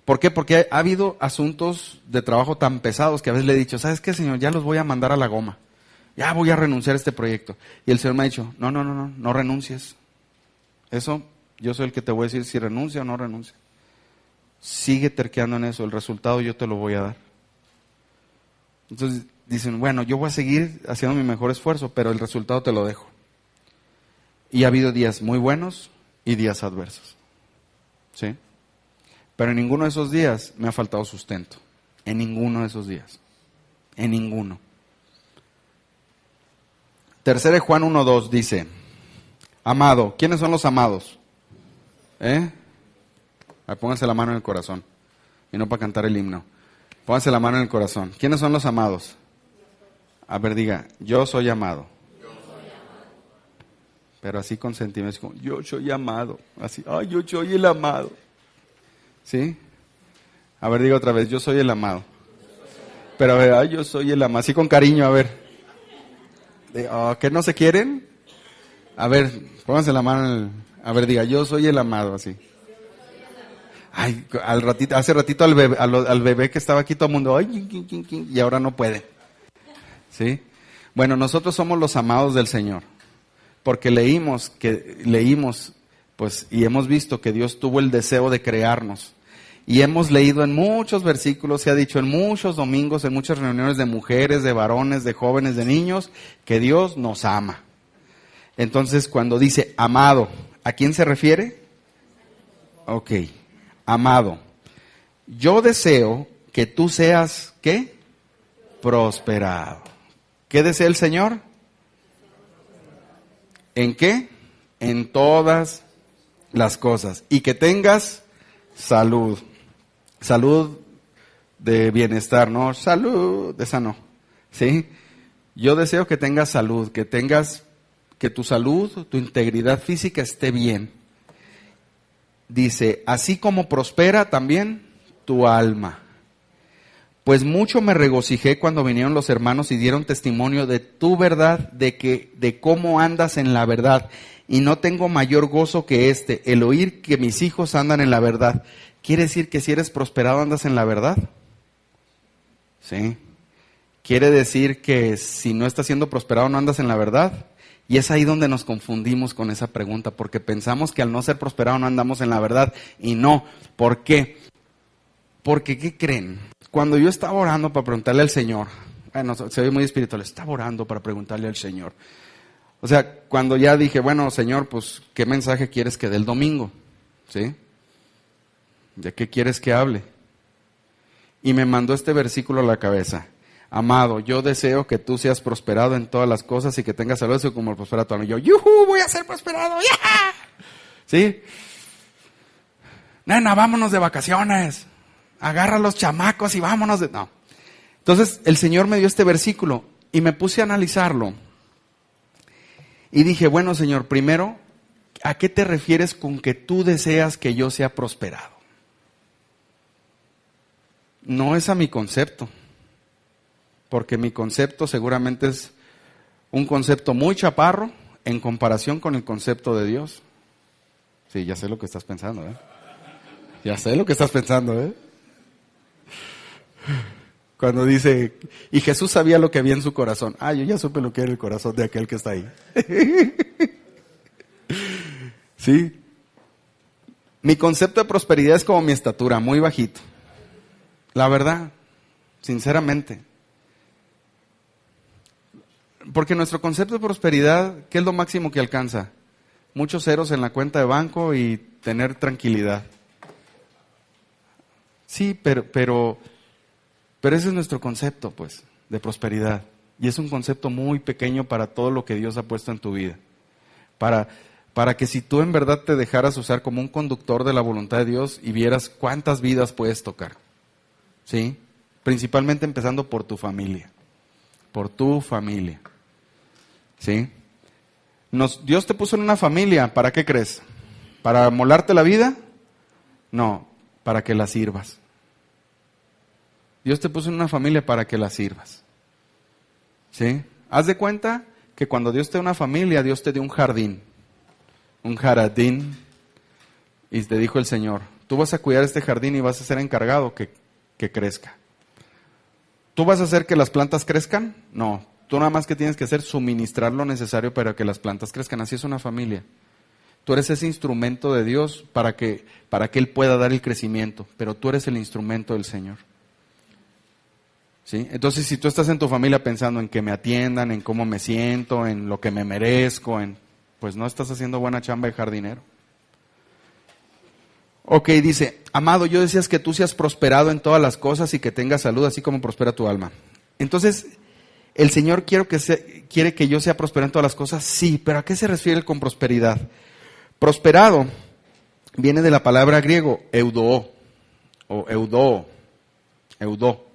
¿Por qué? Porque ha habido asuntos de trabajo tan pesados que a veces le he dicho, ¿sabes qué, Señor? Ya los voy a mandar a la goma. Ya voy a renunciar a este proyecto. Y el Señor me ha dicho, no renuncies. Eso, yo soy el que te voy a decir si renuncia o no renuncia. Sigue terqueando en eso, el resultado yo te lo voy a dar. Entonces dicen, bueno, yo voy a seguir haciendo mi mejor esfuerzo, pero el resultado te lo dejo. Y ha habido días muy buenos y días adversos. ¿Sí? Pero en ninguno de esos días me ha faltado sustento. En ninguno de esos días. En ninguno. Tercera de Juan 1:2 dice, Amado. ¿Quiénes son los amados? Pónganse la mano en el corazón. Y no para cantar el himno. Pónganse la mano en el corazón. ¿Quiénes son los amados? A ver, diga, yo soy amado. Pero así con sentimientos, como, yo soy amado. Así, ay, yo soy el amado. ¿Sí? A ver, diga otra vez, yo soy el amado. Pero a ver, ay, yo soy el amado. Así con cariño, a ver. ¿Qué no se quieren? A ver, pónganse la mano en el... A ver, diga, yo soy el amado, así. Ay, hace ratito al bebé que estaba aquí todo el mundo, ay, y ahora no puede. ¿Sí? Bueno, nosotros somos los amados del Señor. Porque leímos, pues, y hemos visto que Dios tuvo el deseo de crearnos. Y hemos leído en muchos versículos, se ha dicho en muchos domingos, en muchas reuniones de mujeres, de varones, de jóvenes, de niños, que Dios nos ama. Entonces, cuando dice amado, ¿a quién se refiere? Ok, amado. Yo deseo que tú seas, ¿qué? Prosperado. ¿Qué desea el Señor? ¿En qué? En todas las cosas. Y que tengas salud. Salud de bienestar, ¿no? Salud, de esa no. ¿Sí? Yo deseo que tengas salud, que tu salud, tu integridad física esté bien. Dice, así como prospera también tu alma. Pues mucho me regocijé cuando vinieron los hermanos y dieron testimonio de tu verdad, de cómo andas en la verdad. Y no tengo mayor gozo que el oír que mis hijos andan en la verdad. ¿Quiere decir que si eres prosperado andas en la verdad? Sí. ¿Quiere decir que si no estás siendo prosperado no andas en la verdad? Y es ahí donde nos confundimos con esa pregunta, porque pensamos que al no ser prosperado no andamos en la verdad. Y no. ¿Por qué? Porque, ¿qué creen? Cuando yo estaba orando para preguntarle al Señor, bueno, se ve muy espiritual, estaba orando para preguntarle al Señor. O sea, cuando ya dije, bueno, Señor, pues, ¿qué mensaje quieres que dé el domingo? ¿Sí? ¿De qué quieres que hable? Y me mandó este versículo a la cabeza. Amado, yo deseo que tú seas prosperado en todas las cosas y que tengas salud así como prospera tu alma. Y yo, ¡yujú! Voy a ser prosperado, ¡ya! ¿Sí? Nena, vámonos de vacaciones. Agarra a los chamacos y vámonos de... No. Entonces, el Señor me dio este versículo y me puse a analizarlo. Y dije, bueno, Señor, primero, ¿a qué te refieres con que tú deseas que yo sea prosperado? No es a mi concepto. Porque mi concepto seguramente es un concepto muy chaparro en comparación con el concepto de Dios. Sí, ya sé lo que estás pensando, ¿eh? Ya sé lo que estás pensando, ¿eh? Cuando dice, y Jesús sabía lo que había en su corazón. Ah, yo ya supe lo que era el corazón de aquel que está ahí. Sí. Mi concepto de prosperidad es como mi estatura, muy bajito. La verdad, sinceramente. Porque nuestro concepto de prosperidad, ¿qué es lo máximo que alcanza? Muchos ceros en la cuenta de banco y tener tranquilidad. Sí, pero ese es nuestro concepto, pues, de prosperidad. Y es un concepto muy pequeño para todo lo que Dios ha puesto en tu vida. Para que si tú en verdad te dejaras usar como un conductor de la voluntad de Dios y vieras cuántas vidas puedes tocar. ¿Sí? Principalmente empezando por tu familia. Por tu familia. ¿Sí? Dios te puso en una familia, ¿para qué crees? ¿Para molarte la vida? No, para que la sirvas. Dios te puso en una familia para que la sirvas. ¿Sí? Haz de cuenta que cuando Dios te da una familia, Dios te dio un jardín. Un jardín. Y te dijo el Señor, tú vas a cuidar este jardín y vas a ser encargado que crezca. ¿Tú vas a hacer que las plantas crezcan? No. Tú nada más que tienes que hacer suministrar lo necesario para que las plantas crezcan. Así es una familia. Tú eres ese instrumento de Dios para que Él pueda dar el crecimiento. Pero tú eres el instrumento del Señor. ¿Sí? Entonces, si tú estás en tu familia pensando en que me atiendan, en cómo me siento, en lo que me merezco, pues no estás haciendo buena chamba de jardinero. Ok, dice, amado, yo deseas que tú seas prosperado en todas las cosas y que tengas salud, así como prospera tu alma. Entonces, ¿El Señor quiere que yo sea próspero en todas las cosas? Sí, pero ¿a qué se refiere con prosperidad? Prosperado viene de la palabra griego eudoo o eudó,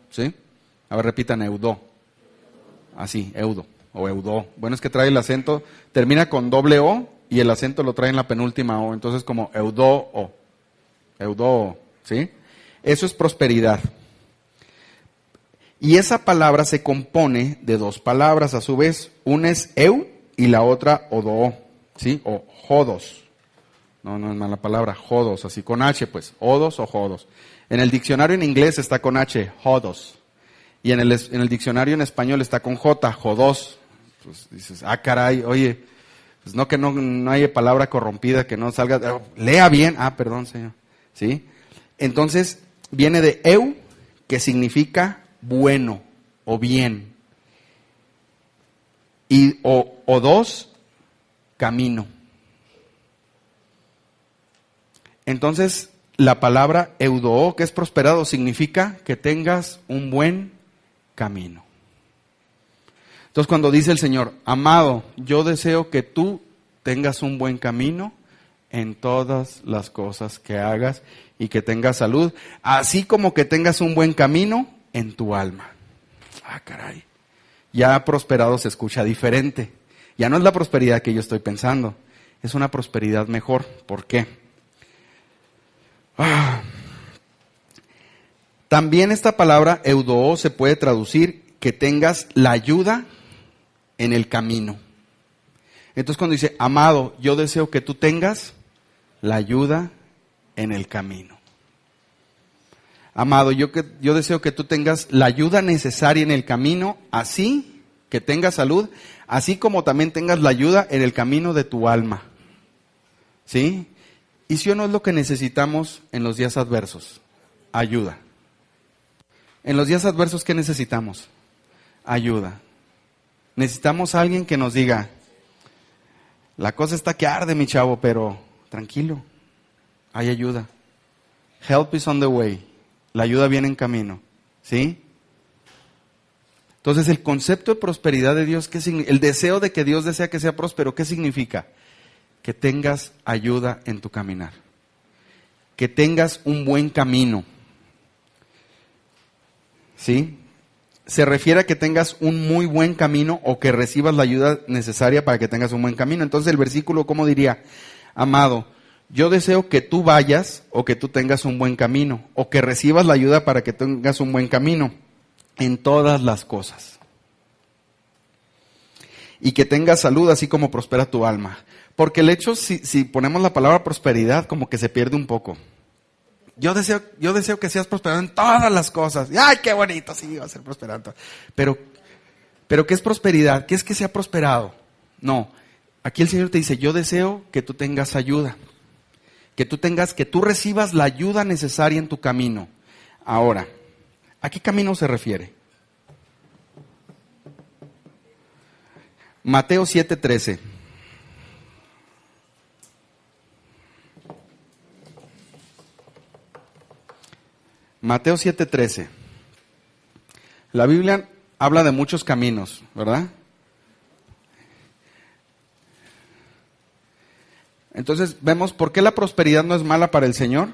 ¿sí? A ver, repitan eudó. Así, eudo o eudó. Bueno, es que trae el acento, termina con doble O y el acento lo trae en la penúltima O, entonces como eudoo, ¿sí? Eso es prosperidad. Y esa palabra se compone de dos palabras a su vez. Una es eu y la otra odoo, ¿sí? O jodos. No es mala palabra, jodos, así con H pues, odos o jodos. En el diccionario en inglés está con H, jodos. Y en el diccionario en español está con J, jodos. Pues dices, caray, oye, pues no que no hay palabra corrompida que no salga. Lea bien, perdón, señor. ¿Sí? Entonces, viene de eu, que significa bueno o bien. Y odos, camino. Entonces, la palabra eudoo, que es prosperado, significa que tengas un buen camino. Entonces, cuando dice el Señor, amado, yo deseo que tú tengas un buen camino en todas las cosas que hagas y que tengas salud, así como que tengas un buen camino en tu alma. Caray. Ya prosperado se escucha diferente. Ya no es la prosperidad que yo estoy pensando, es una prosperidad mejor. ¿Por qué? También esta palabra eudoo se puede traducir que tengas la ayuda en el camino. Entonces cuando dice, amado, yo deseo que tú tengas la ayuda en el camino. Amado, yo deseo que tú tengas la ayuda necesaria en el camino, así que tengas salud, así como también tengas la ayuda en el camino de tu alma. ¿Sí? ¿Y si o no es lo que necesitamos en los días adversos? Ayuda. En los días adversos, ¿qué necesitamos? Ayuda. Necesitamos a alguien que nos diga, la cosa está que arde, mi chavo, pero tranquilo, hay ayuda. Help is on the way. La ayuda viene en camino. ¿Sí? Entonces, el concepto de prosperidad de Dios, el deseo de que Dios desea que sea próspero, ¿qué significa? Que tengas ayuda en tu caminar. Que tengas un buen camino. ¿Sí? Se refiere a que tengas un muy buen camino o que recibas la ayuda necesaria para que tengas un buen camino. Entonces el versículo, ¿cómo diría? Amado, yo deseo que tú vayas o que tú tengas un buen camino o que recibas la ayuda para que tengas un buen camino en todas las cosas. Y que tengas salud así como prospera tu alma. Porque el hecho, si ponemos la palabra prosperidad, como que se pierde un poco. Yo deseo que seas prosperado en todas las cosas. ¡Ay, qué bonito! Sí, va a ser prosperado. Pero ¿qué es prosperidad? ¿Qué es que sea prosperado? No. Aquí el Señor te dice, yo deseo que tú tengas ayuda. Que tú recibas la ayuda necesaria en tu camino. Ahora, ¿a qué camino se refiere? Mateo 7:13. Mateo 7:13. La Biblia habla de muchos caminos, ¿verdad? Entonces vemos por qué la prosperidad no es mala para el Señor.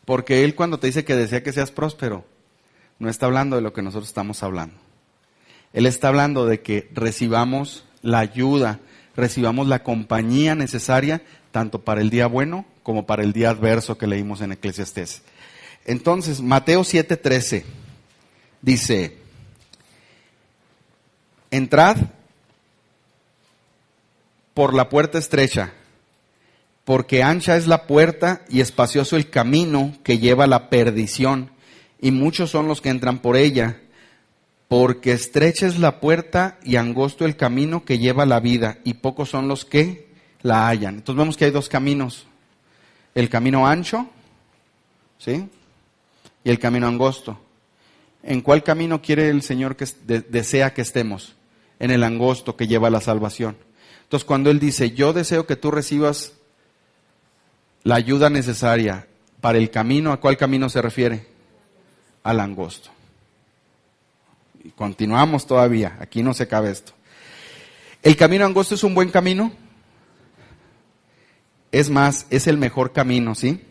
Porque Él cuando te dice que desea que seas próspero, no está hablando de lo que nosotros estamos hablando. Él está hablando de que recibamos la ayuda, recibamos la compañía necesaria, tanto para el día bueno como para el día adverso que leímos en Eclesiastés. Entonces, Mateo 7:13 dice, entrad por la puerta estrecha, porque ancha es la puerta y espacioso el camino que lleva a la perdición, y muchos son los que entran por ella, porque estrecha es la puerta y angosto el camino que lleva a la vida, y pocos son los que la hallan. Entonces vemos que hay dos caminos, el camino ancho, ¿sí? Y el camino angosto. ¿En cuál camino quiere el Señor que desea que estemos? En el angosto que lleva a la salvación. Entonces cuando Él dice, yo deseo que tú recibas la ayuda necesaria para el camino, ¿a cuál camino se refiere? Al angosto. Y continuamos todavía, aquí no se acaba esto. ¿El camino angosto es un buen camino? Es más, es el mejor camino, ¿sí?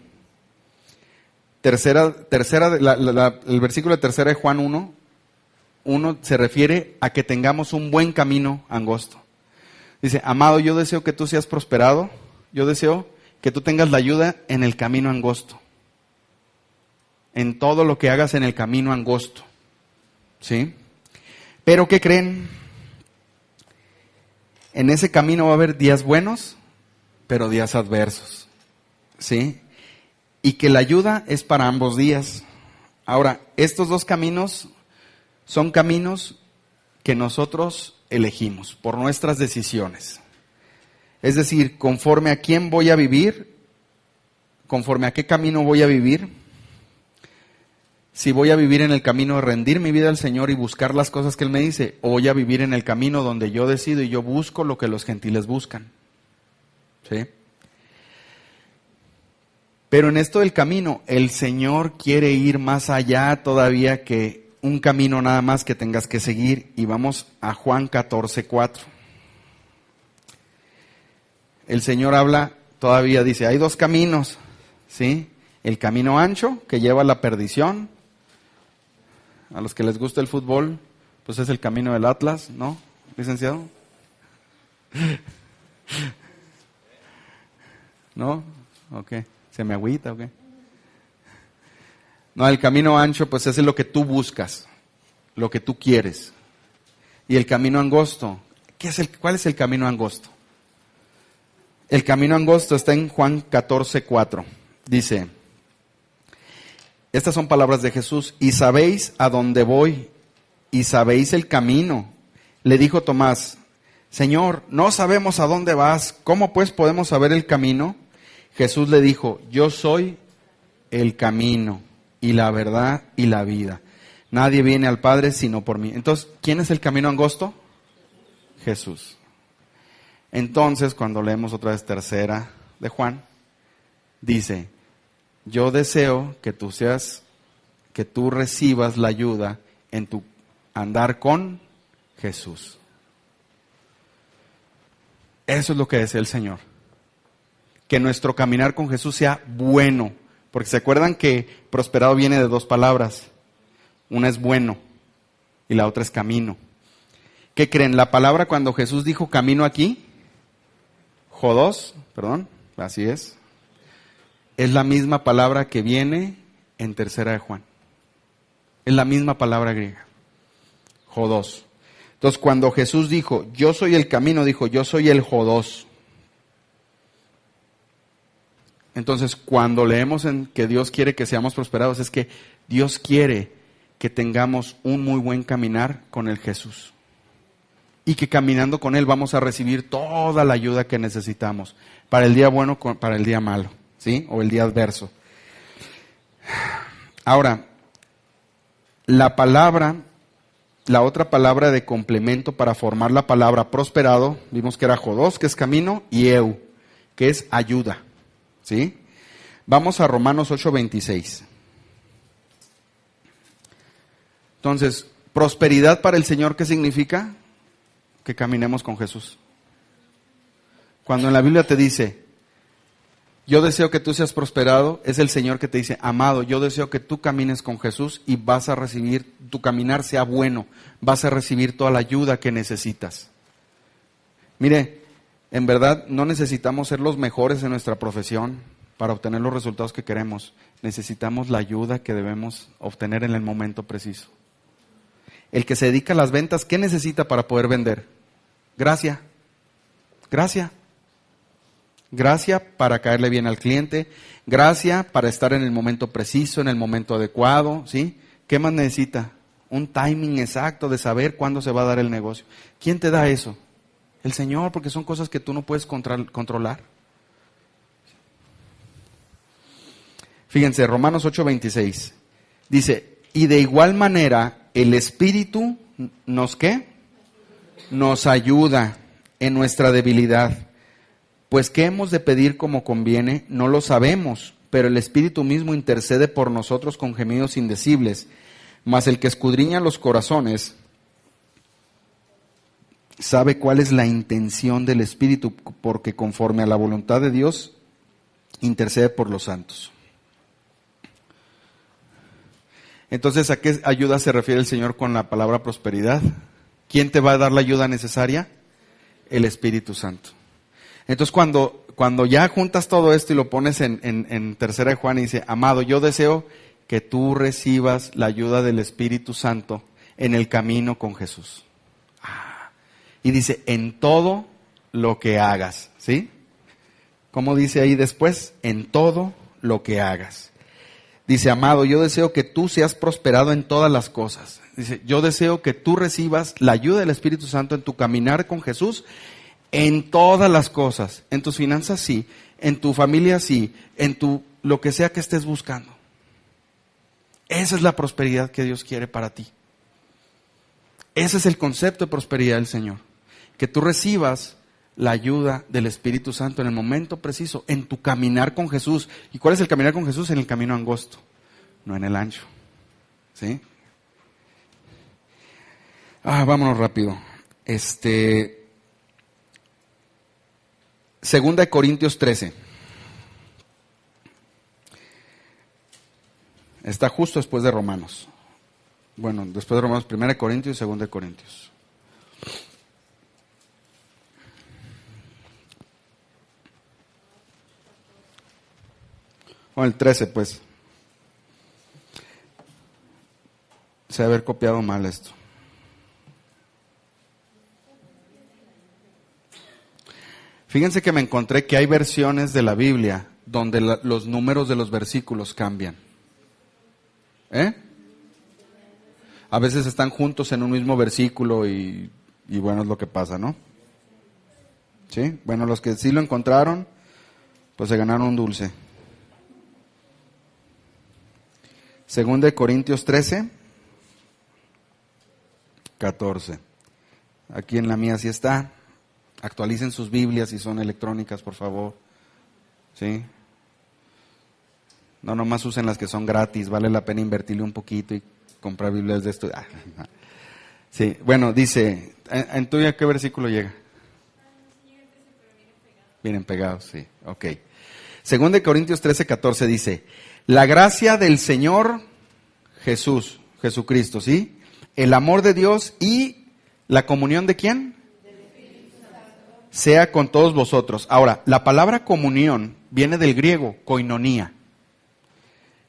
El versículo de 3 de Juan 1 se refiere a que tengamos un buen camino angosto. Dice, amado, yo deseo que tú seas prosperado, yo deseo que tú tengas la ayuda en el camino angosto. En todo lo que hagas en el camino angosto. ¿Sí? Pero ¿qué creen? En ese camino va a haber días buenos, pero días adversos. ¿Sí? Y que la ayuda es para ambos días. Ahora, estos dos caminos son caminos que nosotros elegimos por nuestras decisiones. Es decir, conforme a quién voy a vivir, conforme a qué camino voy a vivir, si voy a vivir en el camino de rendir mi vida al Señor y buscar las cosas que Él me dice, o voy a vivir en el camino donde yo decido y yo busco lo que los gentiles buscan. ¿Sí? Pero en esto del camino, el Señor quiere ir más allá todavía que un camino nada más que tengas que seguir. Y vamos a Juan 14:4. El Señor habla, todavía dice, hay dos caminos, ¿sí? El camino ancho, que lleva a la perdición. A los que les gusta el fútbol, pues es el camino del Atlas, ¿no, licenciado? ¿No? Ok. ¿Se me agüita o qué? No, el camino ancho, pues es lo que tú buscas, lo que tú quieres. Y el camino angosto, ¿cuál es el camino angosto? El camino angosto está en Juan 14:4. Dice, estas son palabras de Jesús, y sabéis a dónde voy, y sabéis el camino. Le dijo Tomás, Señor, no sabemos a dónde vas, ¿cómo pues podemos saber el camino? Jesús le dijo, yo soy el camino y la verdad y la vida. Nadie viene al Padre sino por mí. Entonces, ¿quién es el camino angosto? Jesús. Entonces, cuando leemos otra vez 3 de Juan, dice, yo deseo que tú recibas la ayuda en tu andar con Jesús. Eso es lo que desea el Señor. Que nuestro caminar con Jesús sea bueno. Porque se acuerdan que prosperado viene de dos palabras. Una es bueno y la otra es camino. ¿Qué creen? La palabra cuando Jesús dijo camino aquí, jodos, así es la misma palabra que viene en 3 de Juan. Es la misma palabra griega. Jodos. Entonces cuando Jesús dijo, yo soy el camino, dijo, yo soy el jodos. Entonces, cuando leemos en que Dios quiere que seamos prosperados, es que Dios quiere que tengamos un muy buen caminar con el Jesús. Y que caminando con Él vamos a recibir toda la ayuda que necesitamos. Para el día bueno, para el día malo, ¿sí? O el día adverso. Ahora, la otra palabra de complemento para formar la palabra prosperado, vimos que era jodos, que es camino, y eu, que es ayuda. ¿Sí? Vamos a Romanos 8:26. Entonces, prosperidad para el Señor, ¿qué significa? Que caminemos con Jesús. Cuando en la Biblia te dice, yo deseo que tú seas prosperado, es el Señor que te dice, amado, yo deseo que tú camines con Jesús y vas a recibir, tu caminar sea bueno, vas a recibir toda la ayuda que necesitas. Mire, en verdad, no necesitamos ser los mejores en nuestra profesión para obtener los resultados que queremos. Necesitamos la ayuda que debemos obtener en el momento preciso. El que se dedica a las ventas, ¿qué necesita para poder vender? Gracia. Gracia. Gracia para caerle bien al cliente. Gracia para estar en el momento preciso, en el momento adecuado. ¿Sí? ¿Qué más necesita? Un timing exacto de saber cuándo se va a dar el negocio. ¿Quién te da eso? El Señor, porque son cosas que tú no puedes controlar. Fíjense, Romanos 8:26. Dice, y de igual manera el Espíritu nos ¿qué? Nos ayuda en nuestra debilidad. Pues ¿qué hemos de pedir como conviene? No lo sabemos, pero el Espíritu mismo intercede por nosotros con gemidos indecibles. Mas el que escudriña los corazones sabe cuál es la intención del Espíritu, porque conforme a la voluntad de Dios intercede por los santos. Entonces, ¿a qué ayuda se refiere el Señor con la palabra prosperidad? ¿Quién te va a dar la ayuda necesaria? El Espíritu Santo. Entonces, cuando ya juntas todo esto y lo pones en tercera de Juan y dice, amado, yo deseo que tú recibas la ayuda del Espíritu Santo en el camino con Jesús. Y dice, en todo lo que hagas, ¿sí? ¿Cómo dice ahí después? En todo lo que hagas. Dice, amado, yo deseo que tú seas prosperado en todas las cosas. Dice, yo deseo que tú recibas la ayuda del Espíritu Santo en tu caminar con Jesús en todas las cosas. En tus finanzas sí, en tu familia sí, en lo que sea que estés buscando. Esa es la prosperidad que Dios quiere para ti. Ese es el concepto de prosperidad del Señor. Que tú recibas la ayuda del Espíritu Santo en el momento preciso, en tu caminar con Jesús. ¿Y cuál es el caminar con Jesús? En el camino angosto, no en el ancho. ¿Sí? Vámonos rápido. Segunda de Corintios 13. Está justo después de Romanos. Bueno, después de Romanos, 1 Corintios y 2 Corintios. O el 13, pues. Se debe haber copiado mal esto. Fíjense que me encontré que hay versiones de la Biblia donde los números de los versículos cambian. A veces están juntos en un mismo versículo y bueno, es lo que pasa, ¿no? ¿Sí? Bueno, los que sí lo encontraron, pues se ganaron un dulce. 2 Corintios 13, 14. Aquí en la mía sí está. Actualicen sus Biblias si son electrónicas, por favor. ¿Sí? No nomás usen las que son gratis, vale la pena invertirle un poquito y comprar Biblias de esto. Sí, bueno, dice, ¿en tuya qué versículo llega? Vienen pegados, sí, ok. 2 Corintios 13, 14 dice, la gracia del Señor Jesucristo, ¿sí? El amor de Dios y la comunión de ¿quién? Sea con todos vosotros. Ahora, la palabra comunión viene del griego, koinonía.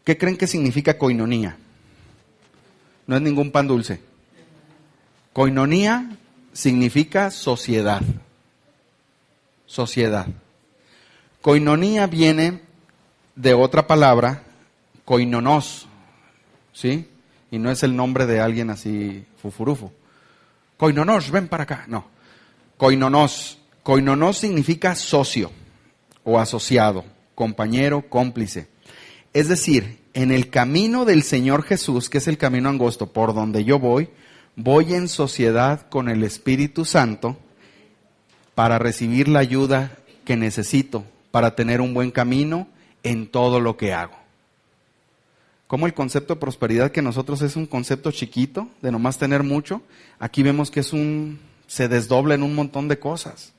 ¿Qué creen que significa koinonía? No es ningún pan dulce. Koinonía significa sociedad. Sociedad. Koinonía viene de otra palabra, koinonos, ¿sí? Y no es el nombre de alguien así fufurufo. Koinonos, ven para acá. No. Koinonos. Koinonos significa socio o asociado, compañero, cómplice. Es decir, en el camino del Señor Jesús, que es el camino angosto por donde yo voy en sociedad con el Espíritu Santo para recibir la ayuda que necesito para tener un buen camino en todo lo que hago. Como el concepto de prosperidad que nosotros es un concepto chiquito, de nomás tener mucho, aquí vemos que se desdobla en un montón de cosas.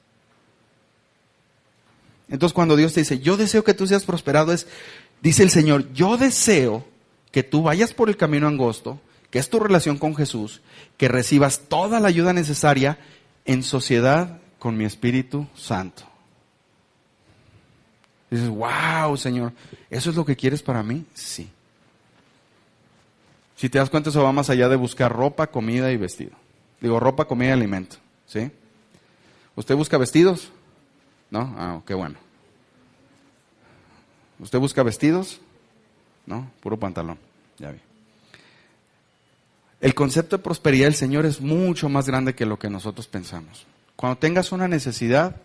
Entonces cuando Dios te dice, yo deseo que tú seas prosperado, dice el Señor, yo deseo que tú vayas por el camino angosto, que es tu relación con Jesús, que recibas toda la ayuda necesaria en sociedad con mi Espíritu Santo. Dices, wow, Señor, ¿eso es lo que quieres para mí? Sí. Si te das cuenta, eso va más allá de buscar ropa, comida y vestido. Digo, ropa, comida y alimento, ¿sí? ¿Usted busca vestidos? ¿No? Qué bueno. ¿Usted busca vestidos? No, puro pantalón, ya vi. El concepto de prosperidad del Señor es mucho más grande que lo que nosotros pensamos. Cuando tengas una necesidad,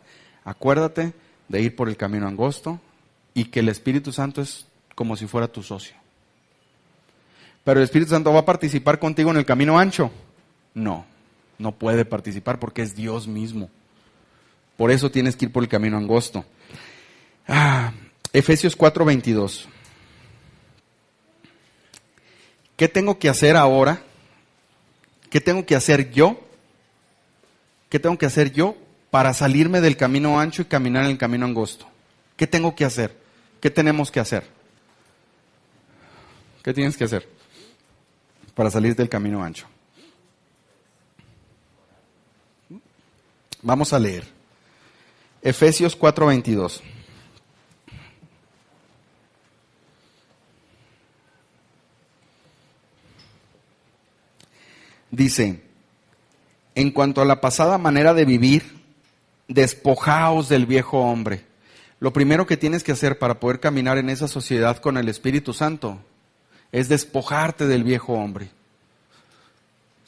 acuérdate de ir por el camino angosto y que el Espíritu Santo es como si fuera tu socio. ¿Pero el Espíritu Santo va a participar contigo en el camino ancho? No, no puede participar porque es Dios mismo. Por eso tienes que ir por el camino angosto. Efesios 4:22. ¿Qué tengo que hacer ahora? ¿Qué tengo que hacer yo? ¿Qué tengo que hacer yo para salirme del camino ancho y caminar en el camino angosto? ¿Qué tengo que hacer? ¿Qué tenemos que hacer? ¿Qué tienes que hacer para salir del camino ancho? Vamos a leer. Efesios 4:22. Dice, en cuanto a la pasada manera de vivir, despojaos del viejo hombre. Lo primero que tienes que hacer para poder caminar en esa sociedad con el Espíritu Santo es despojarte del viejo hombre.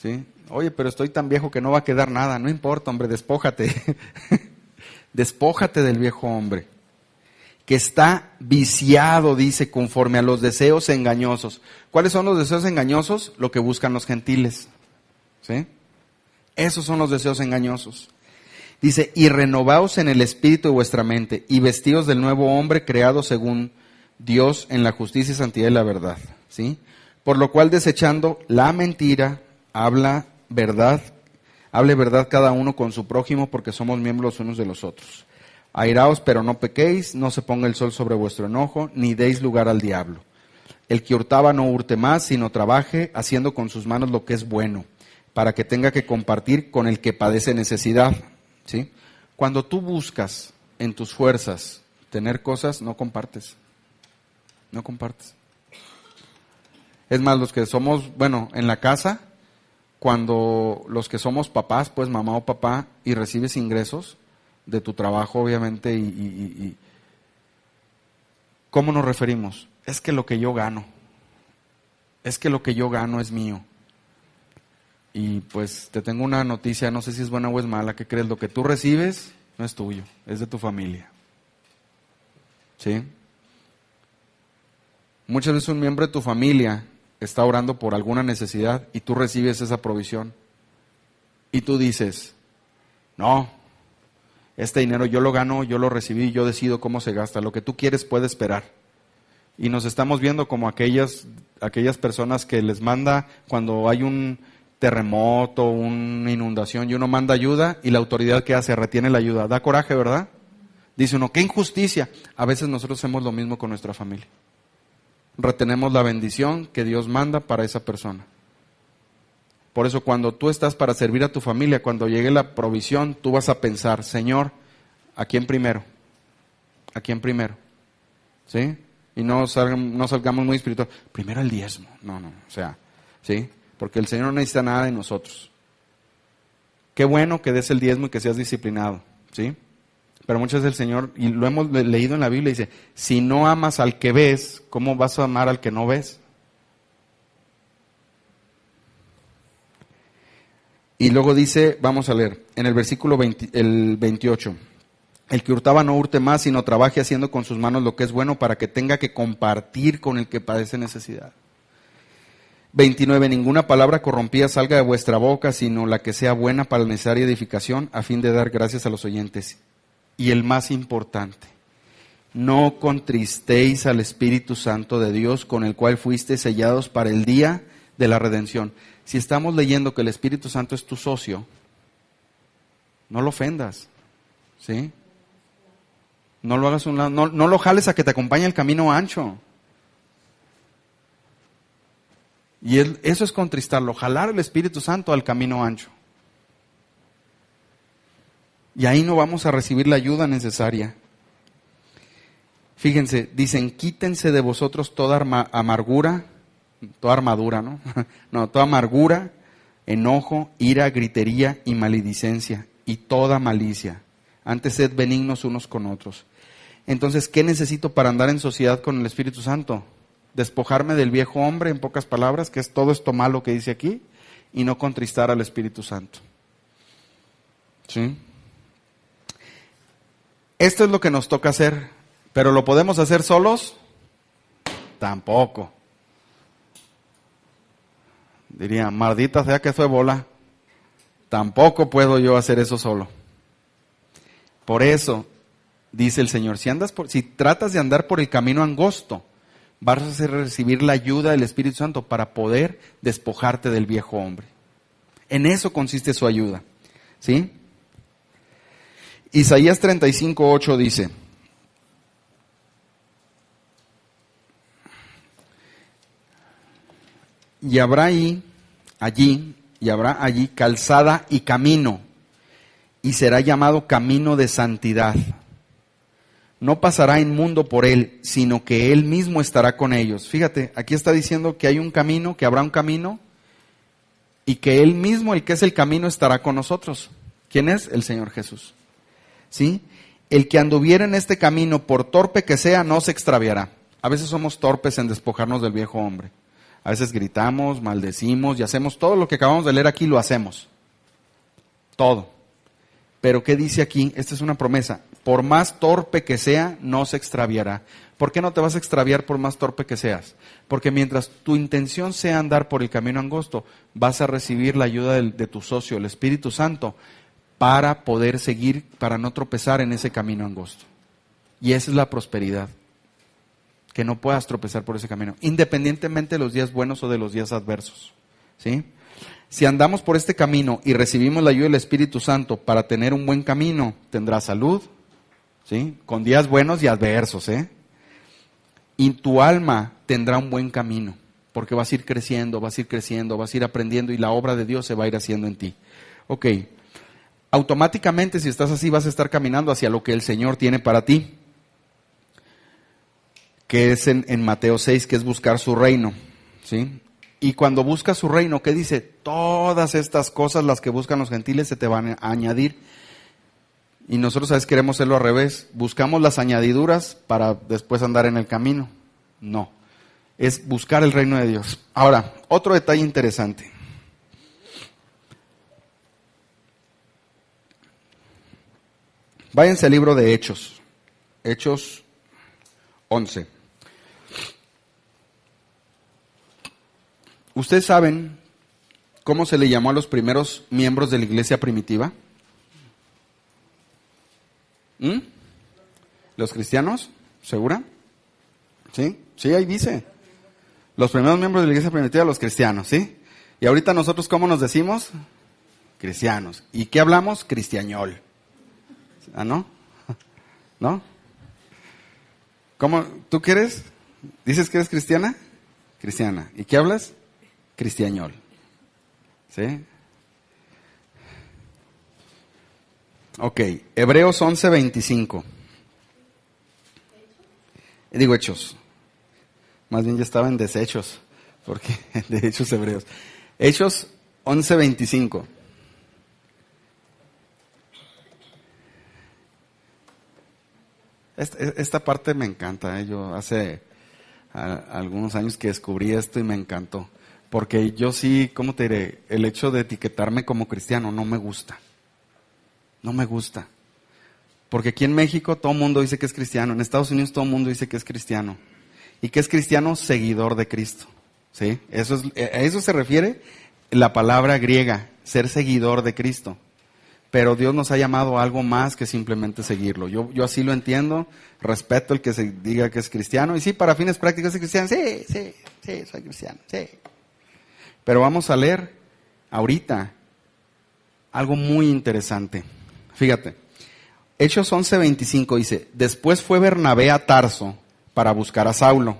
¿Sí? Oye, pero estoy tan viejo que no va a quedar nada. No importa, hombre, despójate. Despójate del viejo hombre, que está viciado, dice, conforme a los deseos engañosos. ¿Cuáles son los deseos engañosos? Lo que buscan los gentiles. ¿Sí? Esos son los deseos engañosos. Dice, y renovaos en el espíritu de vuestra mente, y vestíos del nuevo hombre creado según Dios en la justicia y santidad de la verdad. ¿Sí? Por lo cual, desechando la mentira, hable verdad cada uno con su prójimo, porque somos miembros los unos de los otros. Airaos, pero no pequéis, no se ponga el sol sobre vuestro enojo, ni deis lugar al diablo. El que hurtaba no hurte más, sino trabaje, haciendo con sus manos lo que es bueno, para que tenga que compartir con el que padece necesidad. ¿Sí? Cuando tú buscas en tus fuerzas tener cosas, no compartes. No compartes. Es más, los que somos, en la casa, cuando los que somos papás, pues mamá o papá, y recibes ingresos de tu trabajo, obviamente, y ¿cómo nos referimos? Es que lo que yo gano, es mío. Y pues te tengo una noticia, no sé si es buena o es mala, ¿qué crees? Lo que tú recibes no es tuyo, es de tu familia. ¿Sí? Muchas veces un miembro de tu familia está orando por alguna necesidad y tú recibes esa provisión. Y tú dices, no, este dinero yo lo gano, yo lo recibí, yo decido cómo se gasta. Lo que tú quieres puede esperar. Y nos estamos viendo como aquellas personas que les manda cuando hay un terremoto, una inundación, y uno manda ayuda y la autoridad que hace retiene la ayuda. Da coraje, ¿verdad? Dice uno, qué injusticia. A veces nosotros hacemos lo mismo con nuestra familia. Retenemos la bendición que Dios manda para esa persona. Por eso cuando tú estás para servir a tu familia, cuando llegue la provisión, tú vas a pensar, Señor, ¿a quién primero? ¿A quién primero? ¿Sí? Y no salgamos muy espirituales. Primero el diezmo. No, ¿sí? Porque el Señor no necesita nada de nosotros. Qué bueno que des el diezmo y que seas disciplinado, ¿sí? Pero muchas veces el Señor, y lo hemos leído en la Biblia, dice, si no amas al que ves, ¿cómo vas a amar al que no ves? Y luego dice, vamos a leer, en el versículo 28, el que hurtaba no hurte más, sino trabaje haciendo con sus manos lo que es bueno para que tenga que compartir con el que padece necesidad. 29, ninguna palabra corrompida salga de vuestra boca, sino la que sea buena para la necesaria edificación, a fin de dar gracias a los oyentes. Y el más importante, no contristéis al Espíritu Santo de Dios, con el cual fuisteis sellados para el día de la redención. Si estamos leyendo que el Espíritu Santo es tu socio, no lo ofendas, ¿sí? No lo hagas un lado, no lo jales a que te acompañe el camino ancho. Y eso es contristarlo, jalar al Espíritu Santo al camino ancho. Y ahí no vamos a recibir la ayuda necesaria. Fíjense, dicen, quítense de vosotros toda amargura, toda armadura, ¿no? No, toda amargura, enojo, ira, gritería y maledicencia, y toda malicia. Antes sed benignos unos con otros. Entonces, ¿qué necesito para andar en sociedad con el Espíritu Santo? Despojarme del viejo hombre, en pocas palabras, que es todo esto malo que dice aquí, y no contristar al Espíritu Santo. ¿Sí? Esto es lo que nos toca hacer, pero ¿lo podemos hacer solos? Tampoco. Diría, maldita sea que fue bola. Tampoco puedo yo hacer eso solo. Por eso, dice el Señor, si tratas de andar por el camino angosto, vas a recibir la ayuda del Espíritu Santo para poder despojarte del viejo hombre. En eso consiste su ayuda, ¿sí? Isaías 35:8 dice: y habrá allí calzada y camino, y será llamado camino de santidad. No pasará inmundo por él, sino que él mismo estará con ellos. Fíjate, aquí está diciendo que hay un camino, que habrá un camino, y que él mismo, el que es el camino, estará con nosotros. ¿Quién es? El Señor Jesús. ¿Sí? El que anduviera en este camino, por torpe que sea, no se extraviará. A veces somos torpes en despojarnos del viejo hombre. A veces gritamos, maldecimos y hacemos todo lo que acabamos de leer aquí, lo hacemos. Todo. Pero ¿qué dice aquí? Esta es una promesa. Por más torpe que sea, no se extraviará. ¿Por qué no te vas a extraviar por más torpe que seas? Porque mientras tu intención sea andar por el camino angosto, vas a recibir la ayuda de tu socio, el Espíritu Santo, para poder seguir, para no tropezar en ese camino angosto. Y esa es la prosperidad. Que no puedas tropezar por ese camino, independientemente de los días buenos o de los días adversos. ¿Sí? Si andamos por este camino y recibimos la ayuda del Espíritu Santo para tener un buen camino, tendrás salud, ¿sí? Con días buenos y adversos, ¿eh? Y tu alma tendrá un buen camino, porque vas a ir creciendo, vas a ir aprendiendo y la obra de Dios se va a ir haciendo en ti. Ok, automáticamente si estás así vas a estar caminando hacia lo que el Señor tiene para ti, que es en Mateo 6, que es buscar su reino, ¿sí? Y cuando buscas su reino, ¿qué dice? Todas estas cosas, las que buscan los gentiles, se te van a añadir. Y nosotros, ¿sabes? Queremos hacerlo al revés. Buscamos las añadiduras para después andar en el camino. No, es buscar el reino de Dios. Ahora, otro detalle interesante. Váyanse al libro de Hechos. Hechos 11. ¿Ustedes saben cómo se le llamó a los primeros miembros de la iglesia primitiva? ¿Los cristianos? ¿Segura? ¿Sí? Sí, ahí dice. Los primeros miembros de la iglesia primitiva, los cristianos, ¿sí? Y ahorita nosotros, ¿cómo nos decimos? Cristianos. ¿Y qué hablamos? Cristiañol. ¿Ah, no? ¿No? ¿Cómo? ¿Tú qué eres? ¿Dices que eres cristiana? Cristiana. ¿Y qué hablas? Cristiañol. ¿Sí? Ok, Hebreos 11:25. Digo Hechos. Más bien ya estaba en desechos, porque de Hechos Hebreos. Hechos 11:25. Esta parte me encanta. Yo hace algunos años que descubrí esto y me encantó. Porque yo sí, ¿cómo te diré? El hecho de etiquetarme como cristiano no me gusta. No me gusta. Porque aquí en México todo el mundo dice que es cristiano. En Estados Unidos todo el mundo dice que es cristiano. ¿Y que es cristiano? Seguidor de Cristo. ¿Sí? A eso se refiere la palabra griega, ser seguidor de Cristo. Pero Dios nos ha llamado a algo más que simplemente seguirlo. Yo así lo entiendo, respeto el que se diga que es cristiano. Y sí, para fines prácticos es cristiano. Sí, soy cristiano, sí. Pero vamos a leer ahorita algo muy interesante. Fíjate, Hechos 11:25 dice: después fue Bernabé a Tarso para buscar a Saulo.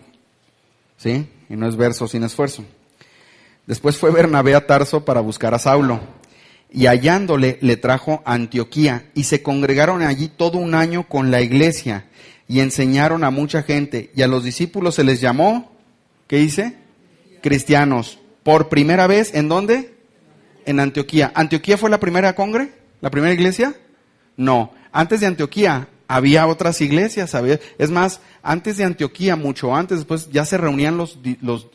¿Sí? Y no es verso sin esfuerzo. Después fue Bernabé a Tarso para buscar a Saulo. Y hallándole, le trajo a Antioquía. Y se congregaron allí todo un año con la iglesia. Y enseñaron a mucha gente. Y a los discípulos se les llamó, ¿qué dice? Cristianos. Por primera vez, ¿en dónde? En Antioquía. ¿Antioquía fue la primera congre? ¿La primera iglesia? No. Antes de Antioquía había otras iglesias. Es más, antes de Antioquía, mucho antes, después ya se reunían los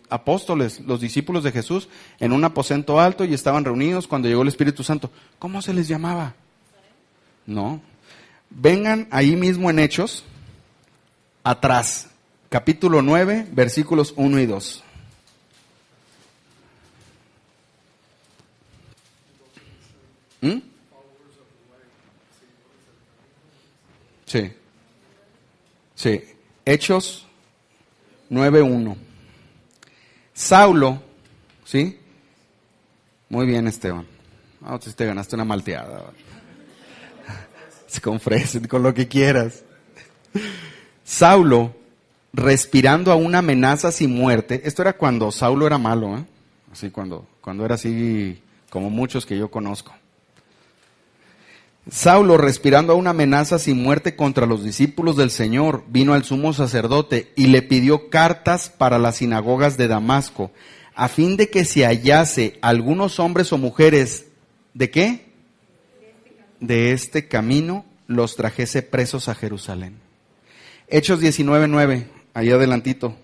apóstoles, los discípulos de Jesús, en un aposento alto y estaban reunidos cuando llegó el Espíritu Santo. ¿Cómo se les llamaba? No. Vengan ahí mismo en Hechos, atrás, capítulo 9, versículos 1 y 2. Sí. Sí. Hechos 9:1. Saulo, ¿sí? Muy bien, Esteban. Ah, si te ganaste una malteada. Con fresa, con lo que quieras. Saulo, respirando a una amenaza sin muerte. Esto era cuando Saulo era malo, ¿eh? Así cuando era así como muchos que yo conozco. Saulo, respirando a una amenaza sin muerte contra los discípulos del Señor, vino al sumo sacerdote y le pidió cartas para las sinagogas de Damasco, a fin de que si hallase algunos hombres o mujeres, ¿de qué? De este camino, los trajese presos a Jerusalén. Hechos 19:9, ahí adelantito.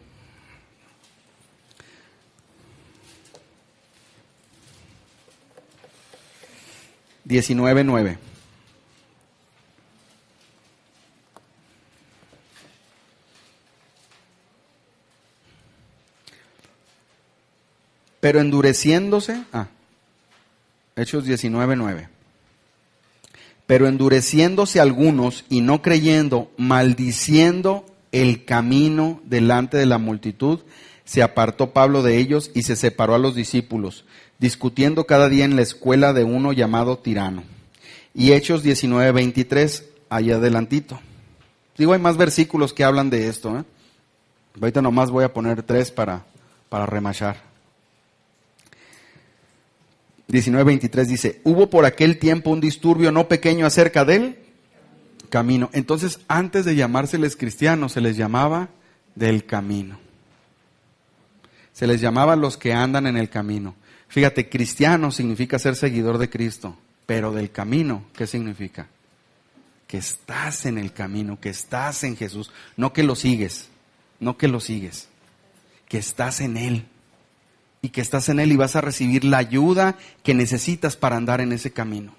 (19:9). Pero endureciéndose, Hechos 19:9. Pero endureciéndose algunos y no creyendo, maldiciendo el camino delante de la multitud, se apartó Pablo de ellos y se separó a los discípulos, discutiendo cada día en la escuela de uno llamado Tirano. Y Hechos 19:23, ahí adelantito. Digo, hay más versículos que hablan de esto, ¿eh? Ahorita nomás voy a poner 3 para remachar. 19:23 dice, hubo por aquel tiempo un disturbio no pequeño acerca del camino. Entonces, antes de llamárseles cristianos, se les llamaba del camino. Se les llamaba los que andan en el camino. Fíjate, cristiano significa ser seguidor de Cristo, pero del camino, ¿qué significa? Que estás en el camino, que estás en Jesús, no que lo sigues, que estás en Él. Y que estás en Él y vas a recibir la ayuda que necesitas para andar en ese camino.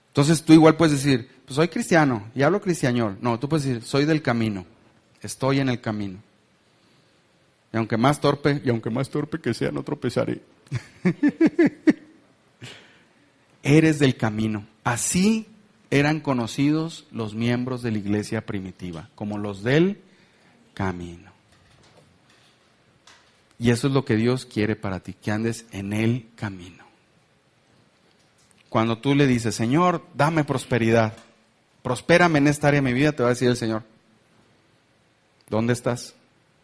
Entonces tú igual puedes decir, pues soy cristiano y hablo cristiañol. No, tú puedes decir, soy del camino, estoy en el camino. Y aunque más torpe que sea, no tropezaré. Eres del camino. Así eran conocidos los miembros de la iglesia primitiva, como los del camino. Y eso es lo que Dios quiere para ti, que andes en el camino. Cuando tú le dices, Señor, dame prosperidad, prospérame en esta área de mi vida, te va a decir el Señor, ¿dónde estás?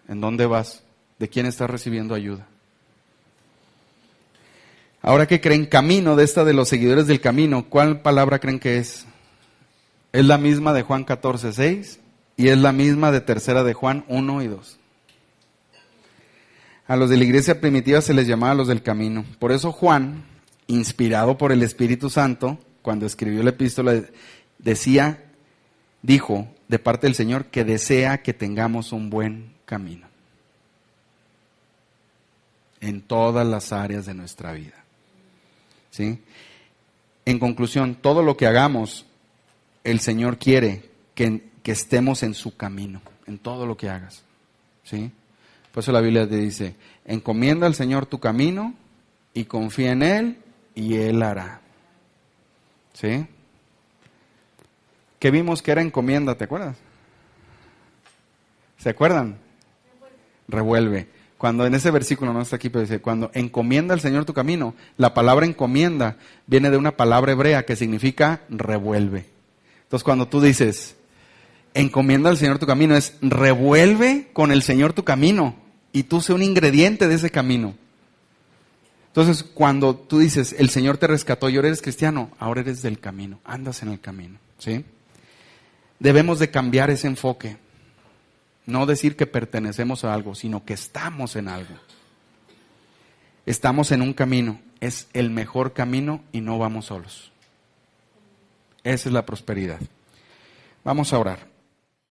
¿En dónde vas? ¿De quién estás recibiendo ayuda? Ahora, ¿qué creen? Camino, de esta de los seguidores del camino, ¿cuál palabra creen que es? Es la misma de Juan 14:6 y es la misma de tercera de Juan 1 y 2. A los de la iglesia primitiva se les llamaba los del camino. Por eso Juan, inspirado por el Espíritu Santo, cuando escribió la epístola, dijo de parte del Señor que desea que tengamos un buen camino en todas las áreas de nuestra vida. ¿Sí? En conclusión, todo lo que hagamos, el Señor quiere que estemos en su camino, en todo lo que hagas. ¿Sí? Por eso la Biblia te dice, encomienda al Señor tu camino y confía en Él y Él hará. ¿Sí? ¿Qué vimos que era encomienda? ¿Te acuerdas? ¿Se acuerdan? Revuelve. Cuando en ese versículo no está aquí, pero dice, cuando encomienda al Señor tu camino, la palabra encomienda viene de una palabra hebrea que significa revuelve. Entonces cuando tú dices, encomienda al Señor tu camino, es revuelve con el Señor tu camino y tú sé un ingrediente de ese camino. Entonces cuando tú dices, el Señor te rescató y ahora eres cristiano, ahora eres del camino, andas en el camino. ¿Sí? Debemos de cambiar ese enfoque. No decir que pertenecemos a algo, sino que estamos en algo. Estamos en un camino, es el mejor camino y no vamos solos. Esa es la prosperidad. Vamos a orar.